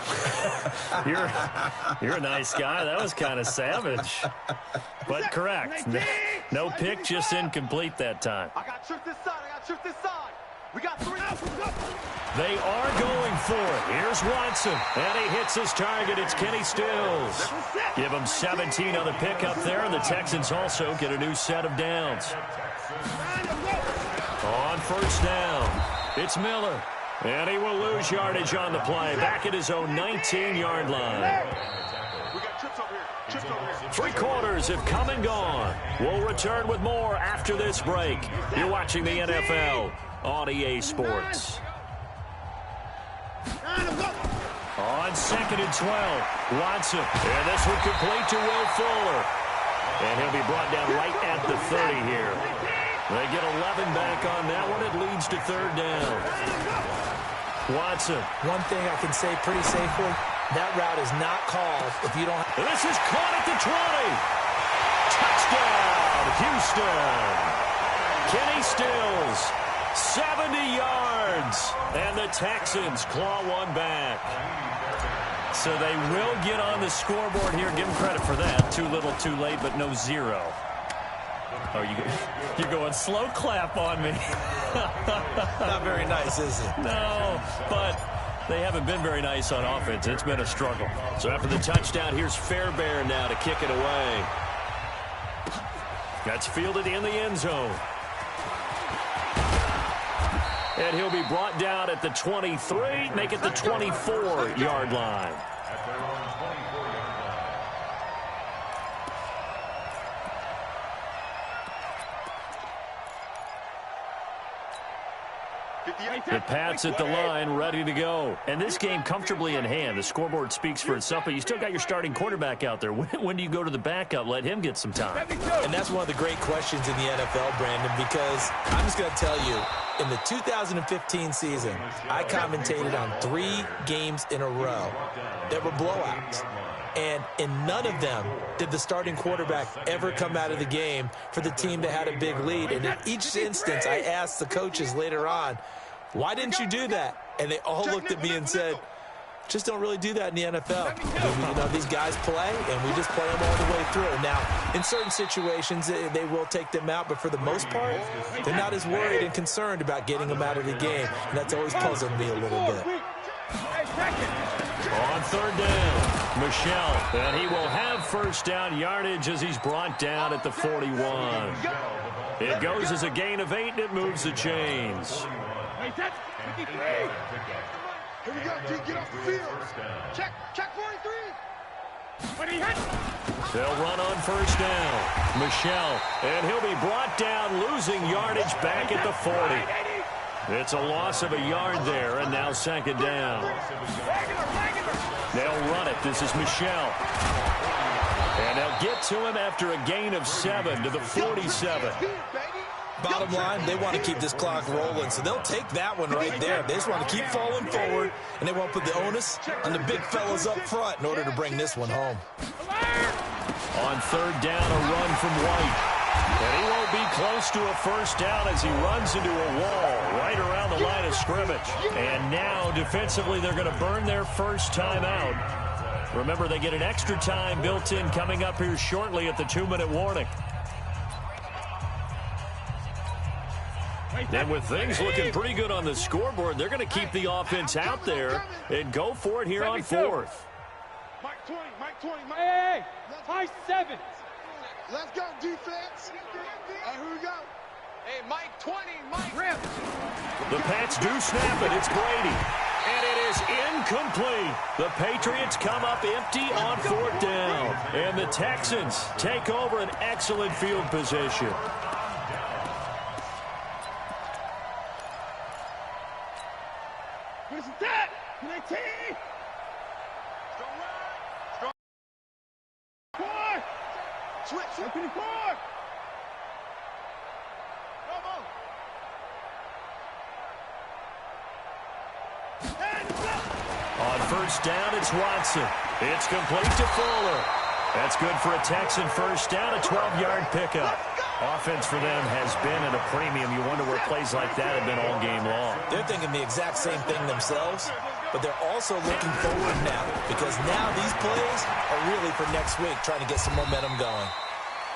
You're a nice guy. That was kind of savage. But correct. No pick, just incomplete that time. I got tripped this side. I got tripped this side. We got 3. They are going for it. Here's Watson. And he hits his target. It's Kenny Stills. Give him 17 on the pick up there. And the Texans also get a new set of downs. On 1st down, it's Miller. And he will lose yardage on the play. Back at his own 19-yard line. We got trips over here. Trips over here. 3 quarters have come and gone. We'll return with more after this break. You're watching the NFL on EA Sports. On 2nd and 12, Watson. And this one complete to Will Fuller. And he'll be brought down right at the 30 here. They get 11 back on that one. It leads to 3rd down. Watson. One thing I can say pretty safely, that route is not called if you don't. This is caught at the 20. Touchdown, Houston. Kenny Stills, 70 yards. And the Texans claw one back. So they will get on the scoreboard here. Give them credit for that. Too little, too late, but no 0. Oh, you're going slow clap on me. Not very nice, is it? No, but they haven't been very nice on offense. It's been a struggle. So after the touchdown, here's Fairbairn now to kick it away. That's fielded in the end zone. And he'll be brought down at the 23, make it the 24-yard line. The Pats at the line, ready to go. And this game comfortably in hand. The scoreboard speaks for itself, but you still got your starting quarterback out there. When do you go to the backup? Let him get some time. And that's one of the great questions in the NFL, Brandon, because I'm just going to tell you, in the 2015 season, I commentated on 3 games in a row that were blowouts. And in none of them did the starting quarterback ever come out of the game for the team that had a big lead. And in each instance, I asked the coaches later on, why didn't you do that? And they all looked at me and said, just don't really do that in the NFL. You know, these guys play, and we just play them all the way through. Now, in certain situations, they will take them out, but for the most part, they're not as worried and concerned about getting them out of the game. And that's always puzzled me a little bit. On 3rd down, Michelle, and he will have 1st down yardage as he's brought down at the 41. It goes as a gain of 8, and it moves the chains. Here we go, G, get off the field. Check 43. They'll run on 1st down. Michelle, and he'll be brought down, losing yardage back at the 40. It's a loss of a yard there, and now 2nd down. They'll run it. This is Michelle. And they'll get to him after a gain of 7 to the 47. Bottom line, they want to keep this clock rolling, so they'll take that one right there. They just want to keep falling forward, and they won't put the onus on the big fellas up front in order to bring this one home. On 3rd down, a run from White. And he won't be close to a 1st down as he runs into a wall right around the line of scrimmage. And now, defensively, they're going to burn their 1st time out. Remember, they get an extra time built in coming up here shortly at the 2-minute warning. And with things looking pretty good on the scoreboard, they're going to keep the offense out there and go for it here on 4th. Mike 20, Mike 20, Mike. Hey, Mike 7. Let's go, defense. Hey, here we go. Hey, Mike 20, Mike. Rip. The Pats do snap it. It's Brady. And it is incomplete. The Patriots come up empty on 4th down. And the Texans take over an excellent field position. Where's that? 19! Switch. Open the court. On first down, it's Watson. It's complete to Fuller. That's good for a Texan first down, a 12-yard pickup. Offense for them has been at a premium. You wonder where plays like that have been all game long. They're thinking the exact same thing themselves, but they're also looking forward now because now these plays are really for next week, trying to get some momentum going.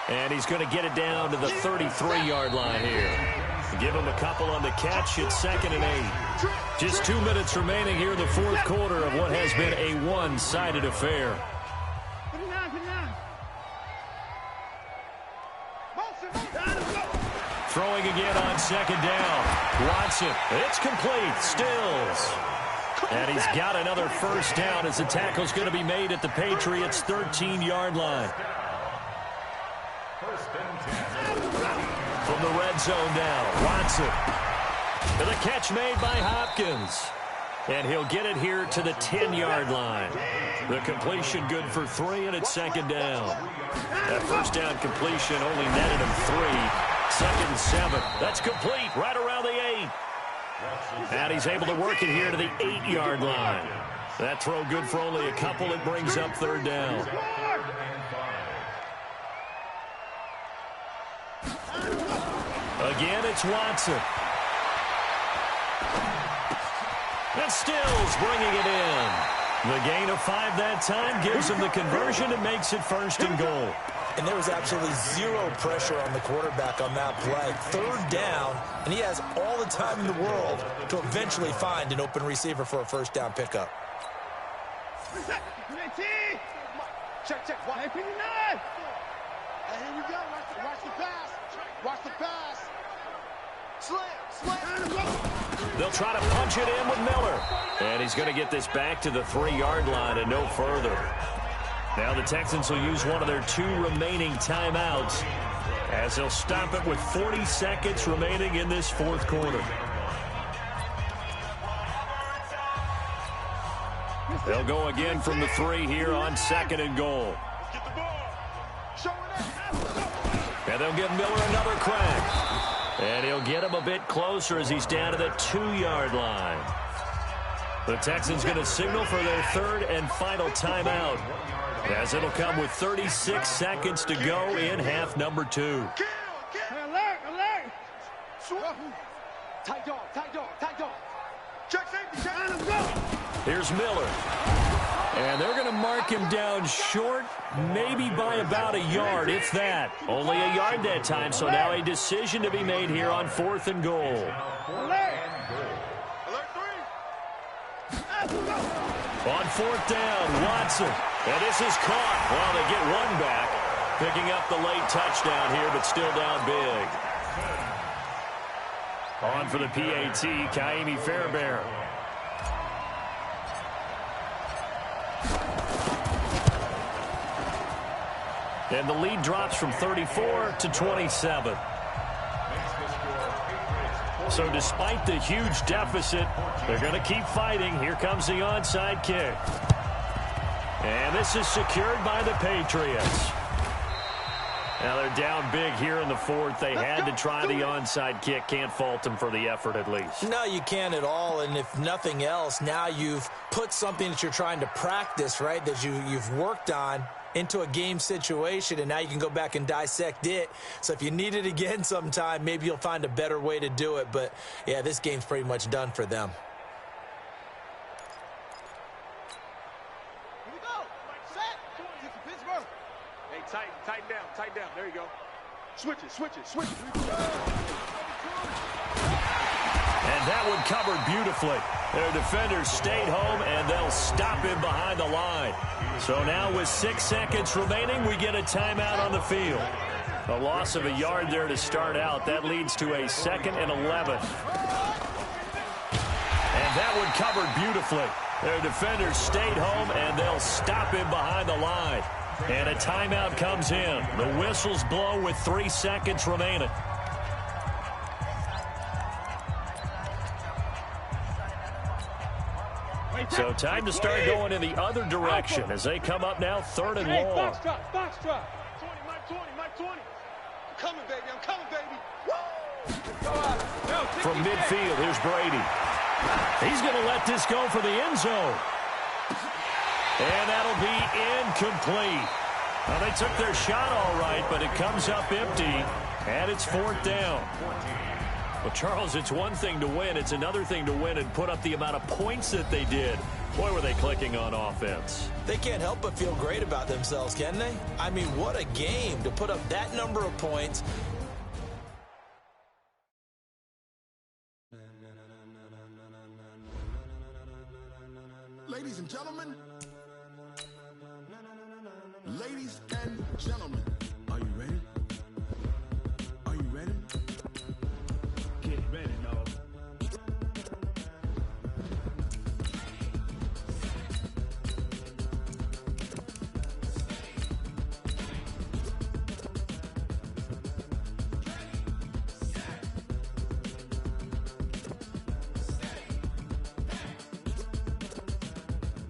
And he's going to get it down to the 33-yard line here. Give him a couple on the catch. It's 2nd and 8. Just 2 minutes remaining here in the fourth quarter of what has been a one-sided affair. Throwing again on 2nd down. Watson. It's complete. Stills. And he's got another first down as the tackle's going to be made at the Patriots' 13-yard line. From the red zone now, Watson. And the catch made by Hopkins. And he'll get it here to the 10-yard line. The completion good for 3, and it's 2nd down. That first down completion only netted him 3. 2nd and 7. That's complete right around the 8. And he's able to work it here to the 8-yard line. That throw good for only a couple. It brings up 3rd down. Again, it's Watson. And Stills bringing it in. The gain of 5 that time gives him the conversion and makes it 1st and goal. And there was absolutely zero pressure on the quarterback on that play. 3rd down, and he has all the time in the world to eventually find an open receiver for a first down pickup. Check. Watch. Hey, here we go. Watch the pass. Watch the pass. Slam. They'll try to punch it in with Miller. And he's going to get this back to the 3-yard line and no further. Now the Texans will use one of their 2 remaining timeouts as they'll stop it with 40 seconds remaining in this fourth quarter. They'll go again from the 3 here on 2nd and goal. And they'll give Miller another crack. And he'll get him a bit closer as he's down to the 2-yard line. The Texans going to signal for their 3rd and final timeout, as it'll come with 36 seconds to go in half number 2. Alert! Tight dog. Check safety. Here's Miller. And they're going to mark him down short, maybe by about a yard, if that. Only a yard that time, so now a decision to be made here on 4th and goal. Alert 3. On 4th down, Watson. And this is caught. Well, they get one back, picking up the late touchdown here, but still down big. On for the PAT, Kaimi Fairbairn. And the lead drops from 34 to 27. So despite the huge deficit, they're going to keep fighting. Here comes the onside kick. And this is secured by the Patriots. Now they're down big here in the 4th. They had to try the onside kick. Can't fault them for the effort at least. No, you can't at all. And if nothing else, now you've put something that you're trying to practice, right, that you've worked on into a game situation, and now you can go back and dissect it. So if you need it again sometime, maybe you'll find a better way to do it. But, yeah, this game's pretty much done for them. Here we go. Set. Get to Pittsburgh. Hey, tighten down. There you go. Switch it. And that one covered beautifully. Their defenders stayed home, and they'll stop him behind the line. So now with 6 seconds remaining, we get a timeout on the field. A loss of a yard there to start out. That leads to a 2nd and 11. And that one covered beautifully. Their defenders stayed home, and they'll stop him behind the line. And a timeout comes in. The whistles blow with 3 seconds remaining. So time to start going in the other direction as they come up now 3rd and long. Box drop. Mike 20. I'm coming, baby. I'm coming, baby. Woo! From midfield, here's Brady. He's going to let this go for the end zone. And that'll be incomplete. Well, they took their shot all right, but it comes up empty, and it's 4th down. Well, Charles, it's one thing to win. It's another thing to win and put up the amount of points that they did. Boy, were they clicking on offense. They can't help but feel great about themselves, can they? I mean, what a game to put up that number of points. Ladies and gentlemen, ladies and gentlemen, are you ready? Are you ready? Get ready, dog.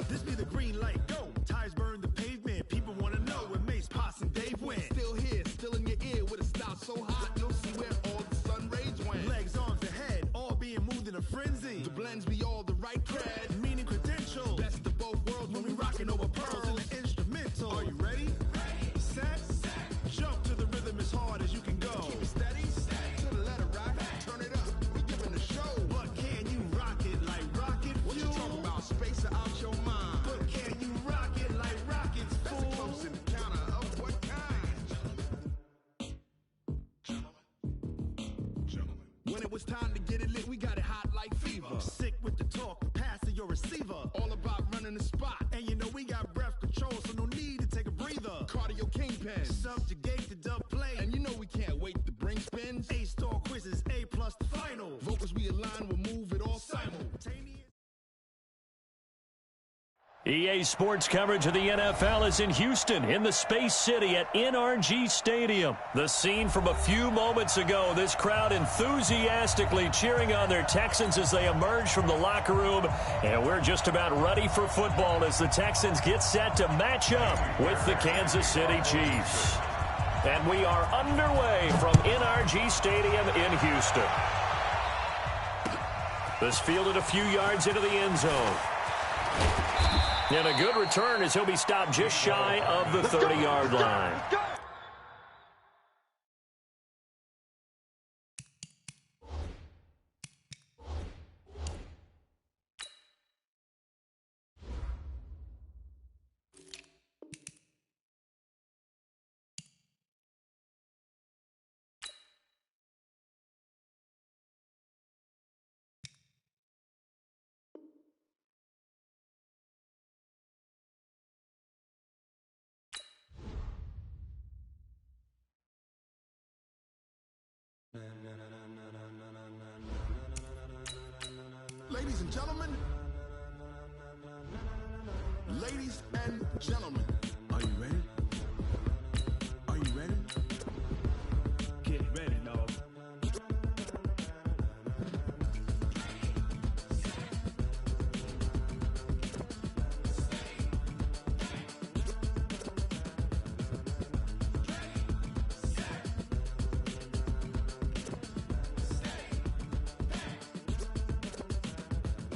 This be the green light, go. Tires burn the pavement. People want to know where Mace, Poss, and Dave went. Still here, still in your ear with a style so hot, you'll see where all the sun rays went. Legs, arms, the head, all being moved in a frenzy. The blends be all the right cred, meaning credentials. Best of both worlds when we rocking over pearls in the instrumental. Are you ready? Set. Jump to the rhythm as hard as you can go. Keep it steady. To the letter, right? Turn it up. We giving the show. But can you rock it like rocket fuel? What you talking about? Space or out your mind? But can you rock it like rockets, fool? That's a close encounter of what kind? Gentlemen. When it was time to get it lit, we got it hot like fever. Sick with the talk, pass to your receiver. All about running the spot. And you know we got breath control, so no need to take a breather. Cardio kingpin, subjugate the dub play. And you know we can't wait to bring spins. A-star quizzes, A+ the final. Vocals we align, we'll move it all simultaneous. EA Sports coverage of the NFL is in Houston, in the Space City at NRG Stadium. The scene from a few moments ago, this crowd enthusiastically cheering on their Texans as they emerge from the locker room. And we're just about ready for football as the Texans get set to match up with the Kansas City Chiefs. And we are underway from NRG Stadium in Houston. This fielded a few yards into the end zone. And a good return as he'll be stopped just shy of the 30-yard line. Ladies and gentlemen, ladies and gentlemen, are you ready? Are you ready? Get ready, dog.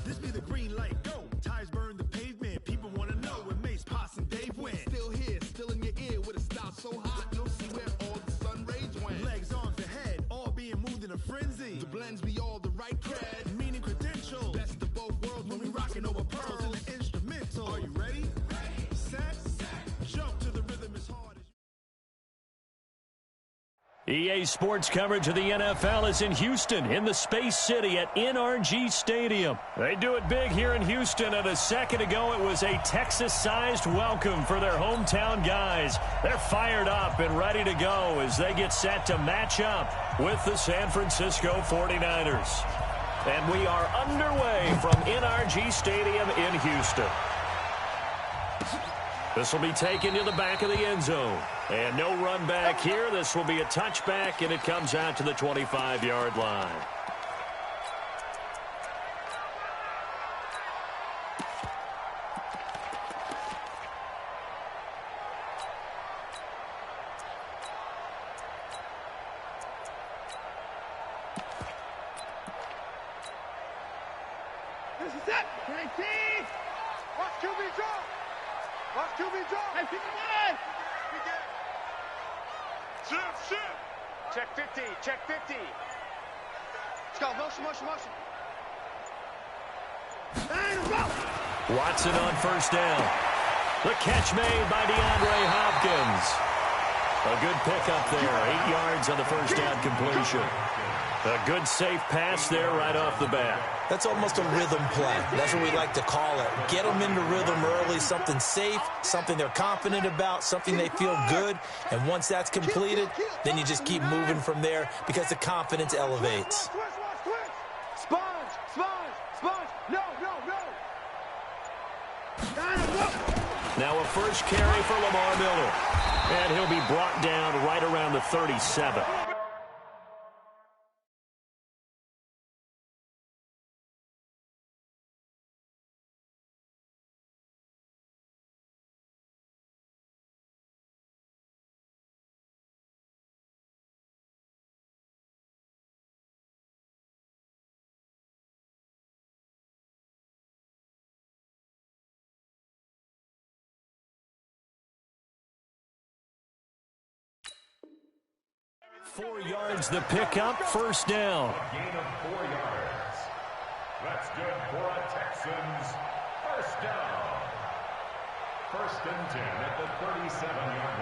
This be the green light, go. Tires burn the pavement. People want to know where Mace, Poss, and Dave went. Still here, still in your ear with a style so hot, you'll see where all the sun rays went. Legs, arms, the head, all being moved in a frenzy. The blends be all the right cred, meaning credentials. Best of both worlds when we rocking over pearls in the instrumental. Are you ready? Set. Jump to the rhythm as hard as EA Sports coverage of the NFL is in Houston, in the Space City at NRG Stadium. They do it big here in Houston, and a second ago it was a Texas-sized welcome for their hometown guys. They're fired up and ready to go as they get set to match up with the San Francisco 49ers. And we are underway from NRG Stadium in Houston. This will be taken to the back of the end zone. And no run back here. This will be a touchback, and it comes out to the 25-yard line. set. 19. Watch QB drop. Watch QB drop. Hey, 59. Shift. Check 50. Check 50. Let's go. Motion. Watson on first down. The catch made by DeAndre Hopkins. A good pickup there. 8 yards on the first down completion. A good safe pass there right off the bat. That's almost a rhythm play. That's what we like to call it. Get them into rhythm early, something safe, something they're confident about, something they feel good. And once that's completed, then you just keep moving from there because the confidence elevates. Sponge. No. Now a first carry for Lamar Miller. And he'll be brought down right around the 37. .4 yards the pickup, first down. A gain of 4 yards. That's good for a Texans first down. 1st and 10 at the 37-yard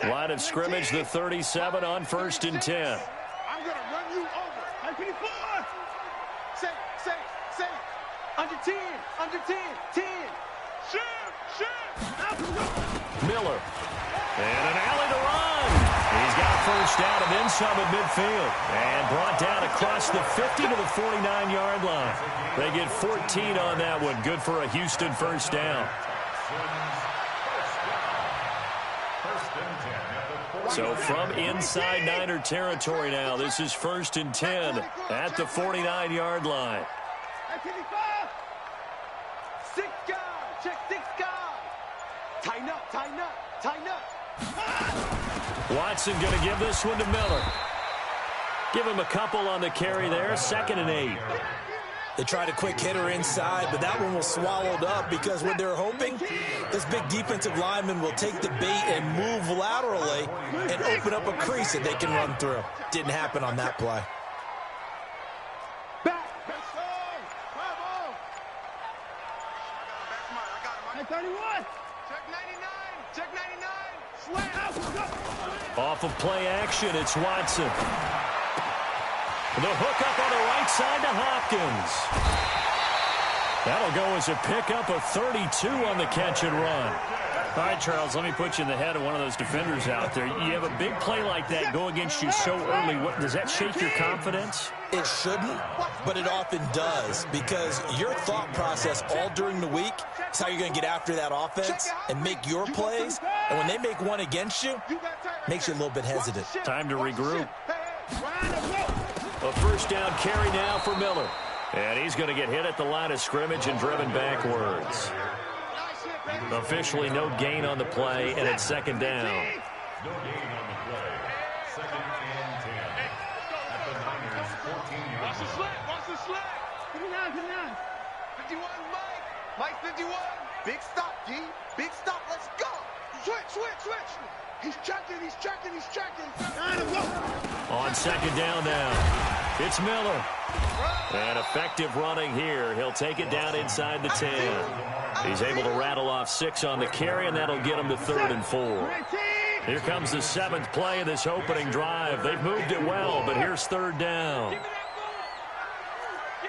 line. Line of scrimmage, the 37 on 1st and 10. I'm going to run you over. 54. Safe. Under 10. 10. Shift. Miller. And an alley to run. He's got first down and then some at midfield. And brought down across the 50 to the 49-yard line. They get 14 on that one. Good for a Houston first down. So from inside Niner territory now, this is 1st and 10 at the 49-yard line. 6 guys. Check 6 guys. Tighten up. Watson going to give this one to Miller. Give him a couple on the carry there. 2nd and 8. They tried a quick hitter inside, but that one was swallowed up because what they're hoping, this big defensive lineman will take the bait and move laterally and open up a crease that they can run through. Didn't happen on that play. Back. Hey, 31. Check 99. Slam. Off of play action, it's Watson. The hook up on the right side to Hopkins. That'll go as a pickup of 32 on the catch and run. All right, Charles, let me put you in the head of one of those defenders out there. You have a big play like that go against you so early. Does that shake your confidence? It shouldn't, but it often does because your thought process all during the week is how you're going to get after that offense and make your plays. And when they make one against you, it makes you a little bit hesitant. Time to regroup. A first down carry now for Miller. And he's going to get hit at the line of scrimmage and driven backwards. Officially no gain on the play, and it's 2nd down. No gain on the play. 2nd and 10. At the Niners' 14-yard Watch the slip. 59. 51, Mike 51. Big stop, D. Big stop. Let's go. Switch. He's checking. On 2nd down now, it's Miller. And effective running here. He'll take it down inside the 10. He's able to rattle off 6 on the carry, and that'll get him to 3rd and 4. Here comes the 7th play of this opening drive. They've moved it well, but here's 3rd down. Give me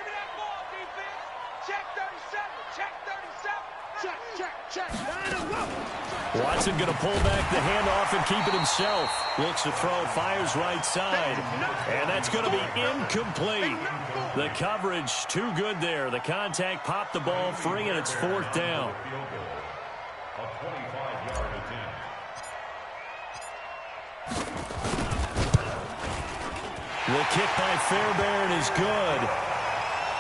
that ball, defense. Check 37. Check. Watson going to pull back the handoff and keep it himself. Looks to throw, fires right side. And that's going to be incomplete. The coverage too good there. The contact popped the ball free, and it's 4th down. A 25-yard attempt. The kick by Fairbairn is good.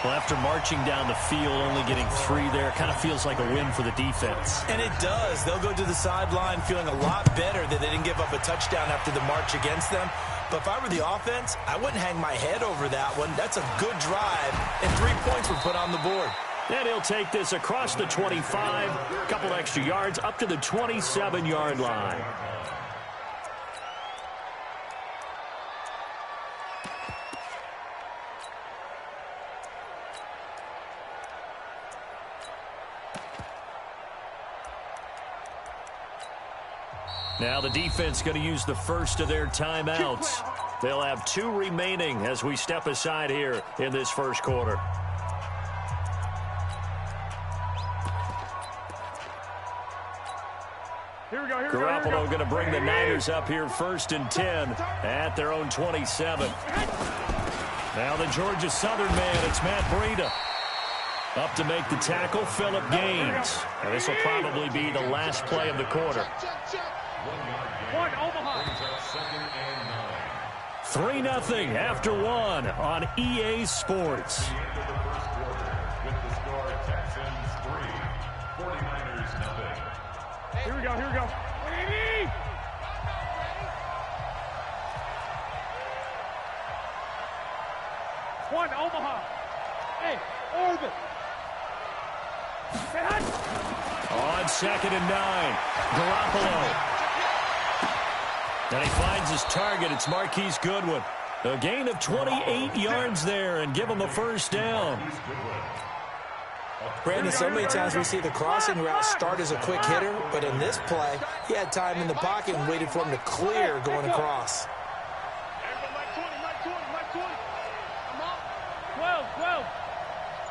Well, after marching down the field, only getting 3 there, kind of feels like a win for the defense. And it does. They'll go to the sideline feeling a lot better that they didn't give up a touchdown after the march against them. But if I were the offense, I wouldn't hang my head over that one. That's a good drive, and 3 points were put on the board. And he'll take this across the 25, a couple extra yards, up to the 27-yard line. Now the defense going to use the first of their timeouts. They'll have 2 remaining as we step aside here in this first quarter. Garoppolo going to bring the Niners up here 1st and 10 at their own 27. Now the Georgia Southern man, it's Matt Breida. Up to make the tackle, Phillip Gaines. And this will probably be the last play of the quarter. 3-0 after 1 on EA Sports. Here we go, here we go. One, Omaha. Hey, Orbit. On 2nd and 9, Garoppolo. And he finds his target. It's Marquise Goodwin. A gain of 28 yards there and give him a first down. Brandon, so many times we see the crossing route start as a quick hitter, but in this play, he had time in the pocket and waited for him to clear going across. Mike 20, Mike 20, Mike 20. I'm up. 12.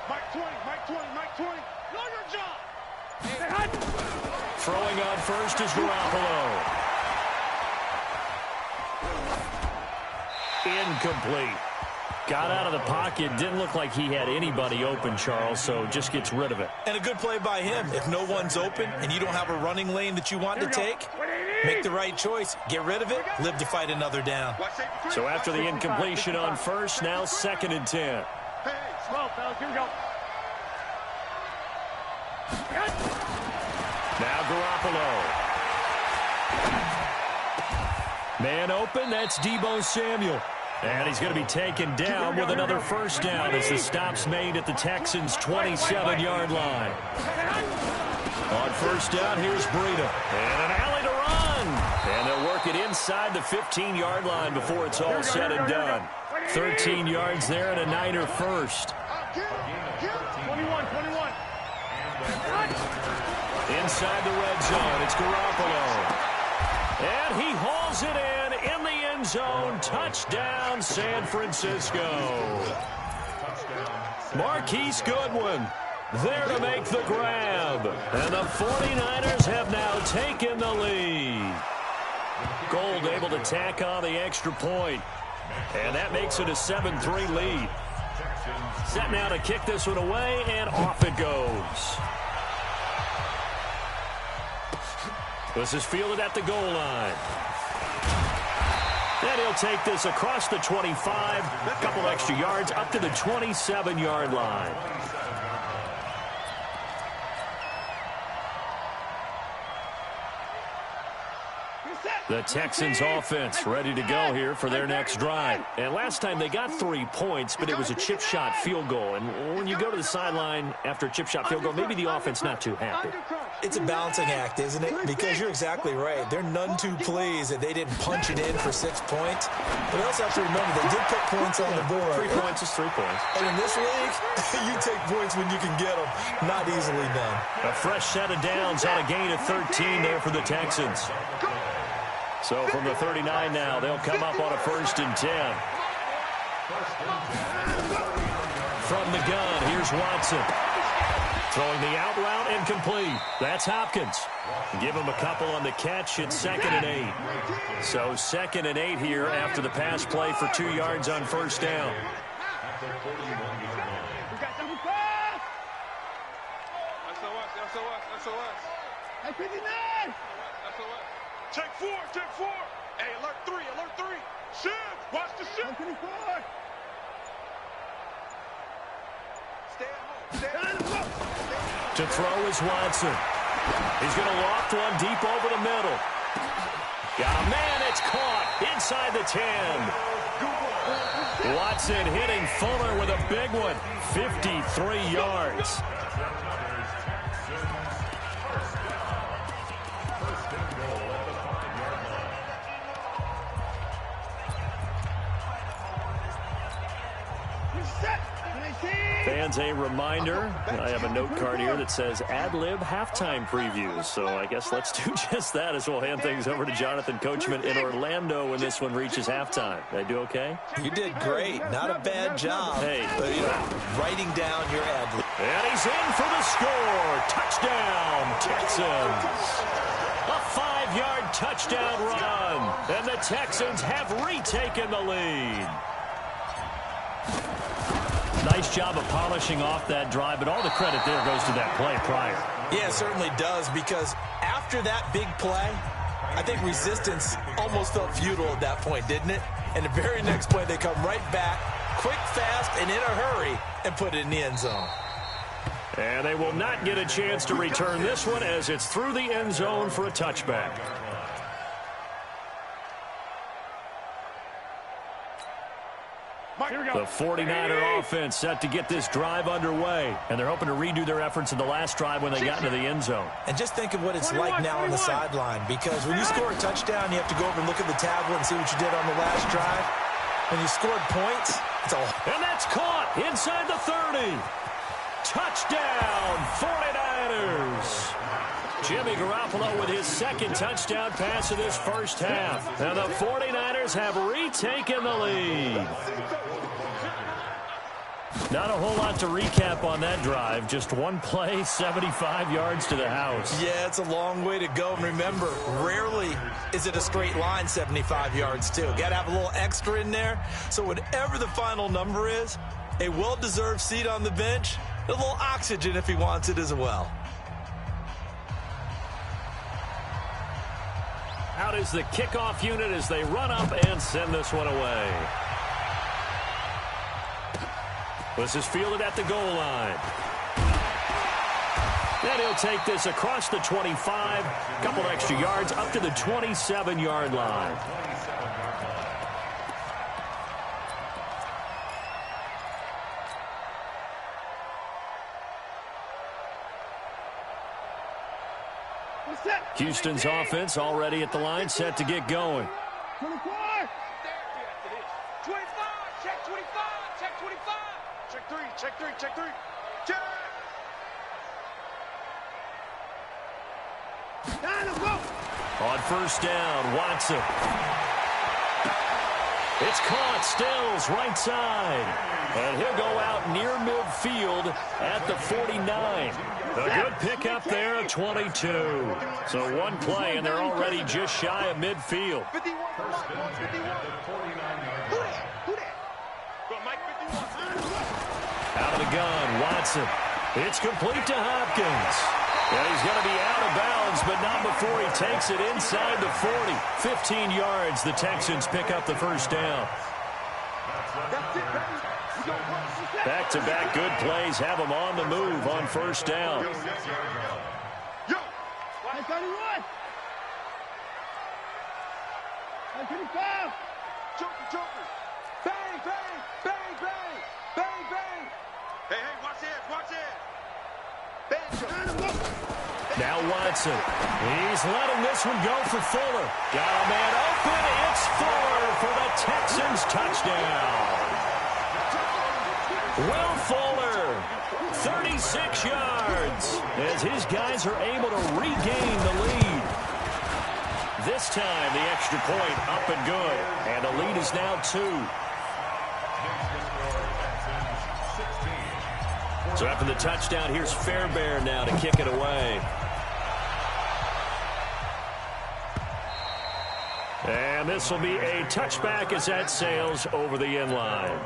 Mike 20, Mike 20, Mike 20. Know your job. Throwing on first is Garoppolo. Incomplete. Got out of the pocket. Didn't look like he had anybody open, Charles, so just gets rid of it. And a good play by him. If no one's open and you don't have a running lane that you want to take, make the right choice. Get rid of it. Live to fight another down. So after the incompletion on first, now 2nd and 10. Hey, slow, fellas. Here we go. Now Garoppolo. Man open, that's Deebo Samuel. And he's going to be taken down with another first down as the stop's made at the Texans' 27-yard line. On first down, here's Breida. And an alley to run. And they'll work it inside the 15-yard line before it's all said and done. 13 yards there and a Niner first. 21. Inside the red zone, it's Garoppolo. And he hauls it in the end zone. Touchdown, San Francisco. Marquise Goodwin there to make the grab. And the 49ers have now taken the lead. Gold able to tack on the extra point. And that makes it a 7-3 lead. Set now to kick this one away, and off it goes. This is fielded at the goal line. And he'll take this across the 25, a couple extra yards, up to the 27-yard line. The Texans offense ready to go here for their next drive. And last time they got 3 points, but it was a chip shot field goal. And when you go to the sideline after a chip shot field goal, maybe the offense not too happy. It's a balancing act, isn't it? Because you're exactly right. They're none too pleased that they didn't punch it in for 6 points. But we also have to remember they did put points on the board. 3 points is 3 points. And in this league, you take points when you can get them. Not easily done. A fresh set of downs on a gain of 13 there for the Texans. So from the 39 now, they'll come up on a 1st and 10. From the gun, here's Watson. Throwing the out route incomplete. That's Hopkins. Give him a couple on the catch. It's 2nd and 8. So 2nd and 8 here after the pass play for 2 yards on first down. Hey, 59! Check 4. Hey, alert 3. Shift. Watch the shift. To throw is Watson. He's going to loft one deep over the middle. Yeah, man, it's caught inside the 10. Watson hitting Fuller with a big one. 53 yards. Fans, a reminder, I have a note card here that says ad-lib halftime previews. So I guess let's do just that as we'll hand things over to Jonathan Coachman in Orlando when this one reaches halftime. Did I do okay? You did great. Not a bad job. Hey. But, you know, writing down your ad-lib. And he's in for the score. Touchdown, Texans. A 5-yard touchdown run. And the Texans have retaken the lead. Nice job of polishing off that drive, but all the credit there goes to that play prior. Yeah, it certainly does, because after that big play, I think resistance almost felt futile at that point, didn't it? And the very next play, they come right back, quick, fast, and in a hurry, and put it in the end zone. And they will not get a chance to return this one as it's through the end zone for a touchback. The 49er offense set to get this drive underway. And they're hoping to redo their efforts in the last drive when they got into the end zone. And just think of what it's like now on the sideline, because when you score a touchdown, you have to go over and look at the tablet and see what you did on the last drive. When you scored points, it's all. And that's caught inside the 30. Touchdown, 49ers. Jimmy Garoppolo with his second touchdown pass of this first half. And the 49ers have retaken the lead. Not a whole lot to recap on that drive. Just one play, 75 yards to the house. Yeah, it's a long way to go. And remember, rarely is it a straight line 75 yards, too. Got to have a little extra in there. So whatever the final number is, a well-deserved seat on the bench, a little oxygen if he wants it as well. Out is the kickoff unit as they run up and send this one away. This is fielded at the goal line. And he'll take this across the 25, a couple extra yards up to the 27-yard line. Houston's offense already at the line, set to get going. 25, check 25, check 25. Check 3, check 3, check 3. Check. On first down, Watson. It's caught, Stills, right side. And he'll go out near midfield at the 49. A good pickup there of 22. So one play, and they're already just shy of midfield. 51. Out of the gun, Watson. It's complete to Hopkins. And he's going to be out of bounds, but not before he takes it inside the 40. 15 yards, the Texans pick up the first down. Back-to-back good plays have them on the move on first down. Yo, 31. Joker. Bang, bang, bang, bang, bang, bang. Hey, watch this. Bang, now Watson. He's letting this one go for Fuller. Got a man open. It's Fuller for the Texans touchdown. Will Fuller, 36 yards, as his guys are able to regain the lead. This time, the extra point up and good, and the lead is now 2. So after the touchdown, here's Fairbairn now to kick it away. And this will be a touchback as that sails over the end line.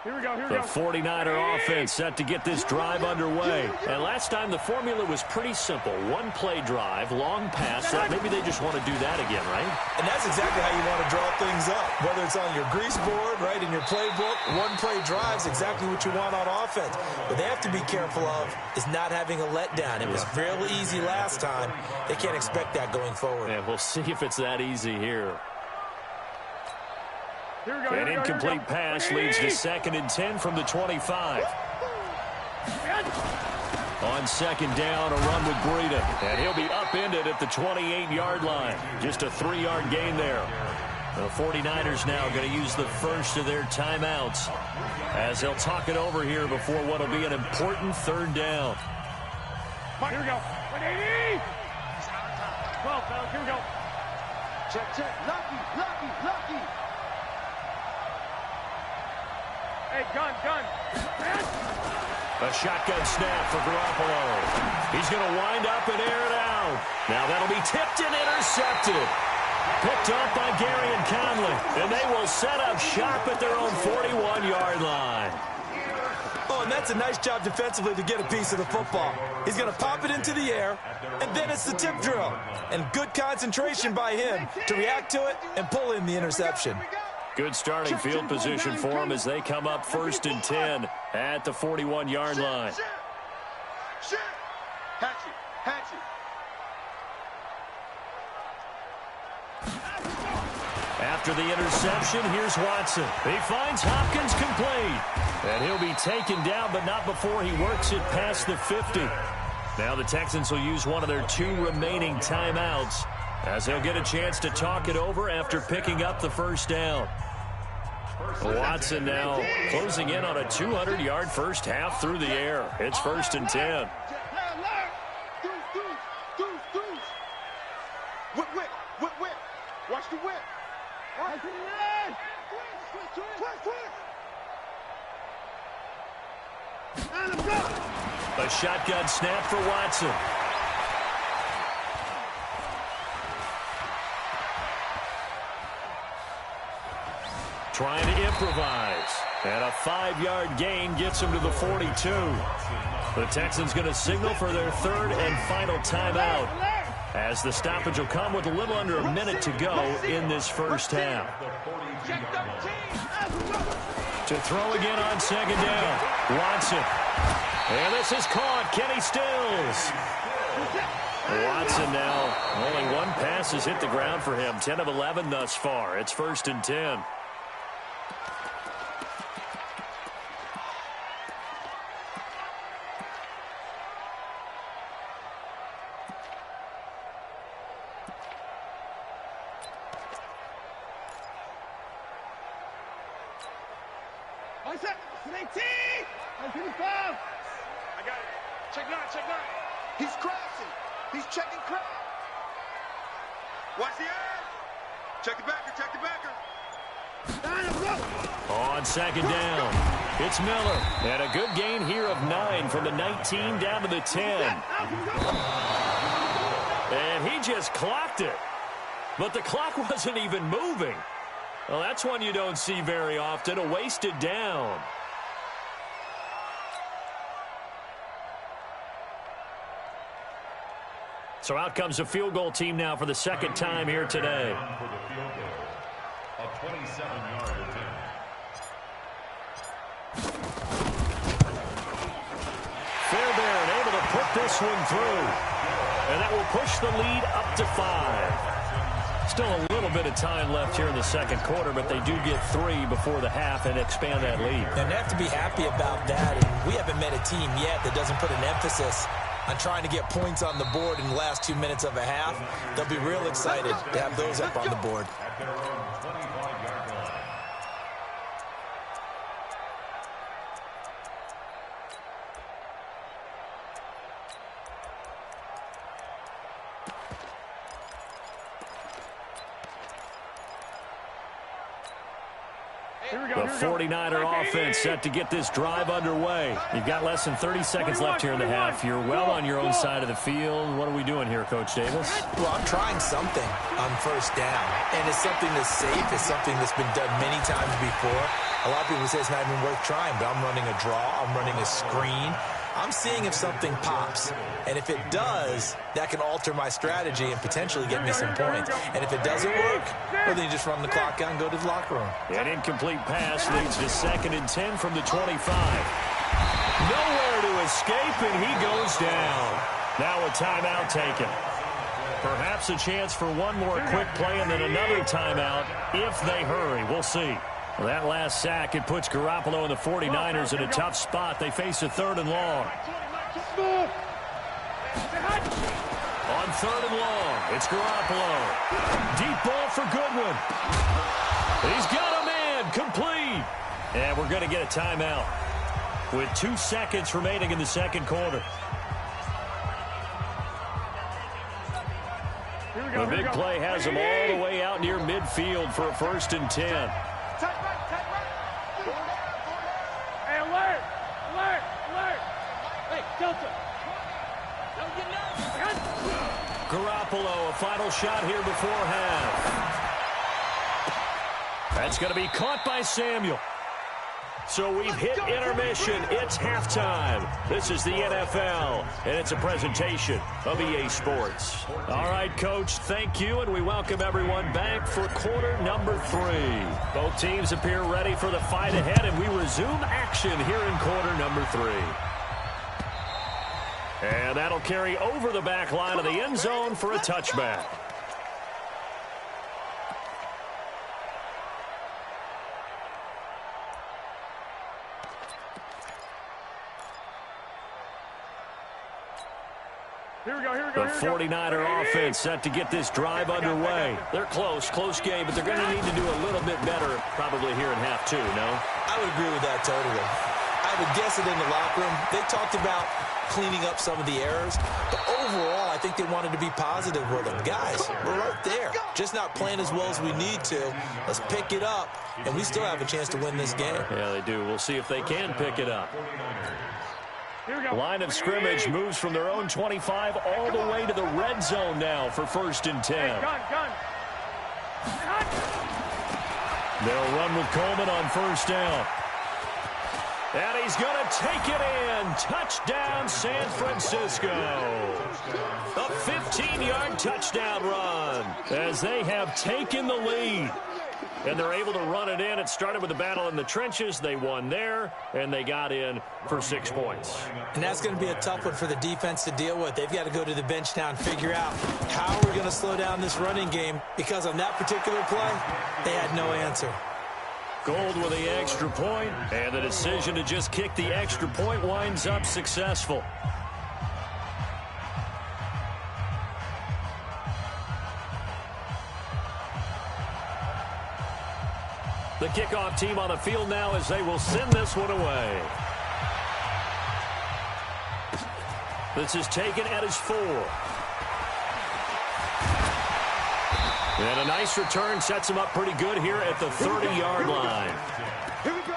Here The 49er offense set to get this drive underway. And last time the formula was pretty simple. One play drive, long pass. Maybe they just want to do that again, right? And that's exactly how you want to draw things up. Whether it's on your grease board, right, in your playbook, one play drive is exactly what you want on offense. What they have to be careful of is not having a letdown. It was real easy last time. They can't expect that going forward. And we'll see if it's that easy here. An incomplete pass leads to 2nd and 10 from the 25. On 2nd down, a run with Breida. And he'll be upended at the 28-yard line. Just a 3-yard gain there. The 49ers now going to use the first of their timeouts as they'll talk it over here before what will be an important 3rd down. Here we go. 180. 12, fellas. Here we go. Check. Lucky. Hey, gun. A shotgun snap for Garoppolo. He's going to wind up and air it out. Now that'll be tipped and intercepted. Picked off by Gary and Conley. And they will set up shop at their own 41-yard line. Oh, and that's a nice job defensively to get a piece of the football. He's going to pop it into the air, and then it's the tip drill. And good concentration by him to react to it and pull in the interception. Good starting field position for them as they come up 1st and 10 at the 41-yard line. Hatchet. After the interception, here's Watson. He finds Hopkins complete. And he'll be taken down, but not before he works it past the 50. Now the Texans will use one of their 2 remaining timeouts as they'll get a chance to talk it over after picking up the 1st down. Watson now closing in on a 200-yard first half through the air. It's 1st and 10. Whip. Watch the whip. A shotgun snap for Watson. Trying to improvise. And a 5-yard gain gets him to the 42. The Texans going to signal for their 3rd and final timeout as the stoppage will come with a little under a minute to go in this first half. To throw again on 2nd down. Watson. And this is caught. Kenny Stills. Watson now, only 1 pass has hit the ground for him. 10 of 11 thus far. It's 1st and 10. I got it. Check 9. He's crashing. He's checking crash. Watch the air. Check the backer. On 2nd down, it's Miller. And a good gain here of 9 from the 19 down to the 10. And he just clocked it. But the clock wasn't even moving. Well, that's one you don't see very often, a wasted down. So out comes the field goal team now for the 2nd time here today. For the field goal, a 27-yard attempt. Fairbairn able to put this one through. And that will push the lead up to 5. Still a little bit of time left here in the 2nd quarter, but they do get 3 before the half and expand that lead. And they have to be happy about that. And we haven't met a team yet that doesn't put an emphasis on trying to get points on the board in the last 2 minutes of a half. They'll be real excited to have those up on the board. At their own 25-yard line. The 49er offense set to get this drive underway. You've got less than 30 seconds left here in the half. You're well on your own side of the field. What are we doing here, Coach Davis? Well, I'm trying something on 1st down, and it's something that's safe. It's something that's been done many times before. A lot of people say it's not even worth trying, but I'm running a draw. I'm running a screen. I'm seeing if something pops. And if it does, that can alter my strategy and potentially get me some points. And if it doesn't work, well, then you just run the clock out and go to the locker room. An incomplete pass leads to 2nd and 10 from the 25. Nowhere to escape, and he goes down. Now a timeout taken. Perhaps a chance for one more quick play and then another timeout if they hurry. We'll see. Well, that last sack, it puts Garoppolo and the 49ers in a tough spot. They face a 3rd and long. On 3rd and long, it's Garoppolo. Deep ball for Goodwin. He's got a man, complete. And we're going to get a timeout with 2 seconds remaining in the 2nd quarter. The big play has them all the way out near midfield for a 1st and 10. Hey, alert! Alert! Alert! Hey, Delta! Garoppolo, a final shot here before half. That's going to be caught by Samuel. So we've hit intermission. It's halftime. This is the NFL, and it's a presentation of EA Sports. All right, Coach, thank you, and we welcome everyone back for quarter number 3. Both teams appear ready for the fight ahead, and we resume action here in quarter number 3. And that'll carry over the back line of the end zone for a touchback. Here we go, here we go, The 49er offense set to get this drive underway. They're close game, but they're going to need to do a little bit better probably here in half 2, no? I would agree with that totally. I would guess it in the locker room. They talked about cleaning up some of the errors, but overall, I think they wanted to be positive with them. Guys, we're right there. Just not playing as well as we need to. Let's pick it up, and we still have a chance to win this game. Yeah, they do. We'll see if they can pick it up. Line of scrimmage moves from their own 25 all the way to the red zone now for 1st and 10. They'll run with Coleman on 1st down. And he's going to take it in. Touchdown, San Francisco. A 15-yard touchdown run as they have taken the lead. And they're able to run it in. It started with a battle in the trenches. They won there, and they got in for 6 points. And that's going to be a tough one for the defense to deal with. They've got to go to the bench now and figure out how we're going to slow down this running game, because on that particular play, they had no answer. Gold with the extra point, and the decision to just kick the extra point winds up successful. The kickoff team on the field now as they will send this one away. This is taken at his 4. And a nice return sets him up pretty good here at the 30-yard line. Here we go.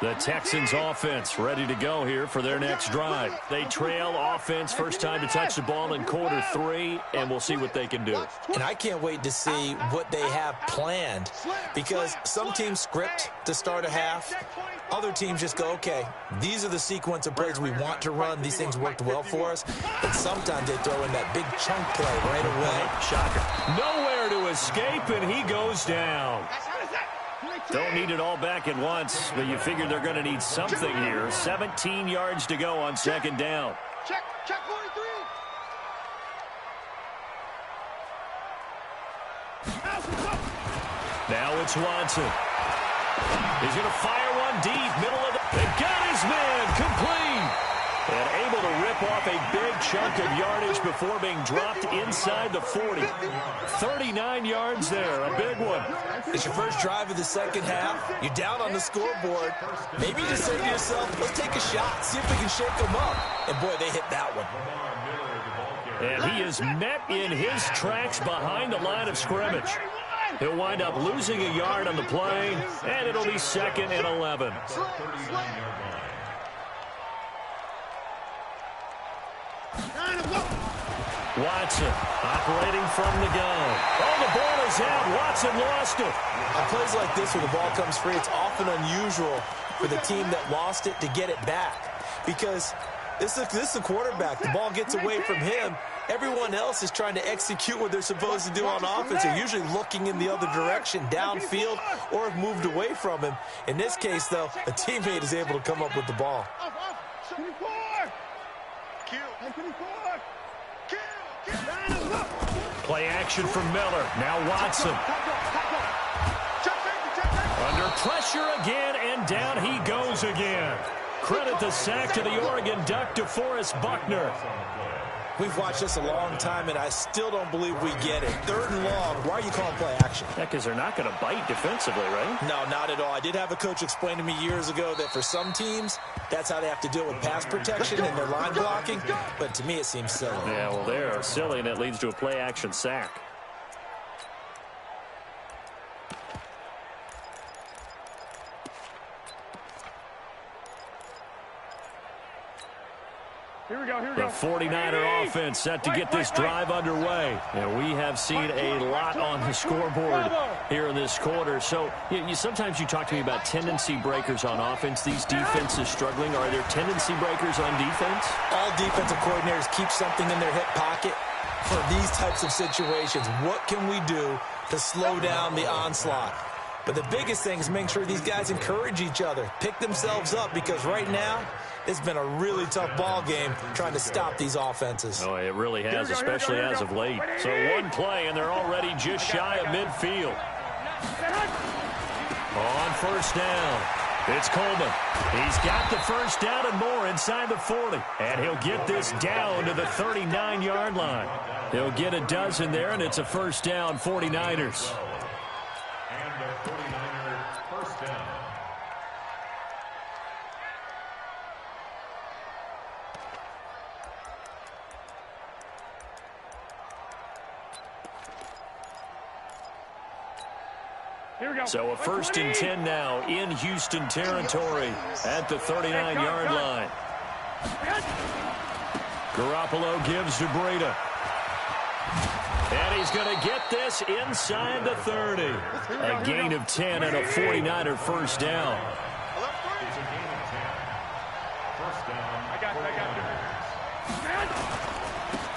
The Texans offense ready to go here for their next drive. They trail offense, first time to touch the ball in quarter 3, and we'll see what they can do. And I can't wait to see what they have planned, because some teams script to start a half. Other teams just go, okay, these are the sequence of plays we want to run. These things worked well for us. And sometimes they throw in that big chunk play right away. Shocker. Nowhere to escape, and he goes down. Don't need it all back at once, but you figure they're going to need something here. 17 yards to go on 2nd down. Check 43. Now it's Watson. He's going to fire one deep, middle of the... They got his man, complete. And able to rip off a big chunk of yardage before being dropped inside the 40. 39 yards there, a big one. It's your first drive of the second half. You're down on the scoreboard. Maybe you just say to yourself, let's take a shot, see if we can shake them up. And, boy, they hit that one. And he is met in his tracks behind the line of scrimmage. He'll wind up losing a yard on the play, and it'll be 2nd and 11. Watson operating from the gun. Oh, the ball is out. Watson lost it. On plays like this where the ball comes free, it's often unusual for the team that lost it to get it back. Because this is a quarterback. The ball gets away from him. Everyone else is trying to execute what they're supposed to do on offense. They're usually looking in the other direction, downfield, or have moved away from him. In this case, though, a teammate is able to come up with the ball. Play action from Miller. Now Watson. Under pressure again, and down he goes again. Credit the sack to the Oregon Duck, DeForest Buckner. We've watched this a long time, and I still don't believe we get it. 3rd and long, why are you calling play action? Yeah, because they're not going to bite defensively, right? No, not at all. I did have a coach explain to me years ago that for some teams, that's how they have to deal with pass protection and their line blocking. But to me, it seems silly. Yeah, well, they're silly, and it leads to a play action sack. The 49er offense set to get this drive underway. And we have seen a lot on the scoreboard here in this quarter. So sometimes you talk to me about tendency breakers on offense. These defenses struggling. Are there tendency breakers on defense? All defensive coordinators keep something in their hip pocket for these types of situations. What can we do to slow down the onslaught? But the biggest thing is making sure these guys encourage each other, pick themselves up, because right now it's been a really tough ball game trying to stop these offenses. Oh, it really has, especially as of late. So one play, and they're already just shy of midfield. On first down, it's Coleman. He's got the first down and more inside the 40. And he'll get this down to the 39-yard line. He'll get a dozen there, and it's a first down, 49ers. So a 1st and 10 now in Houston territory at the 39-yard line. Garoppolo gives to Breida. And he's going to get this inside the 30. A gain of 10 and a 49er first down.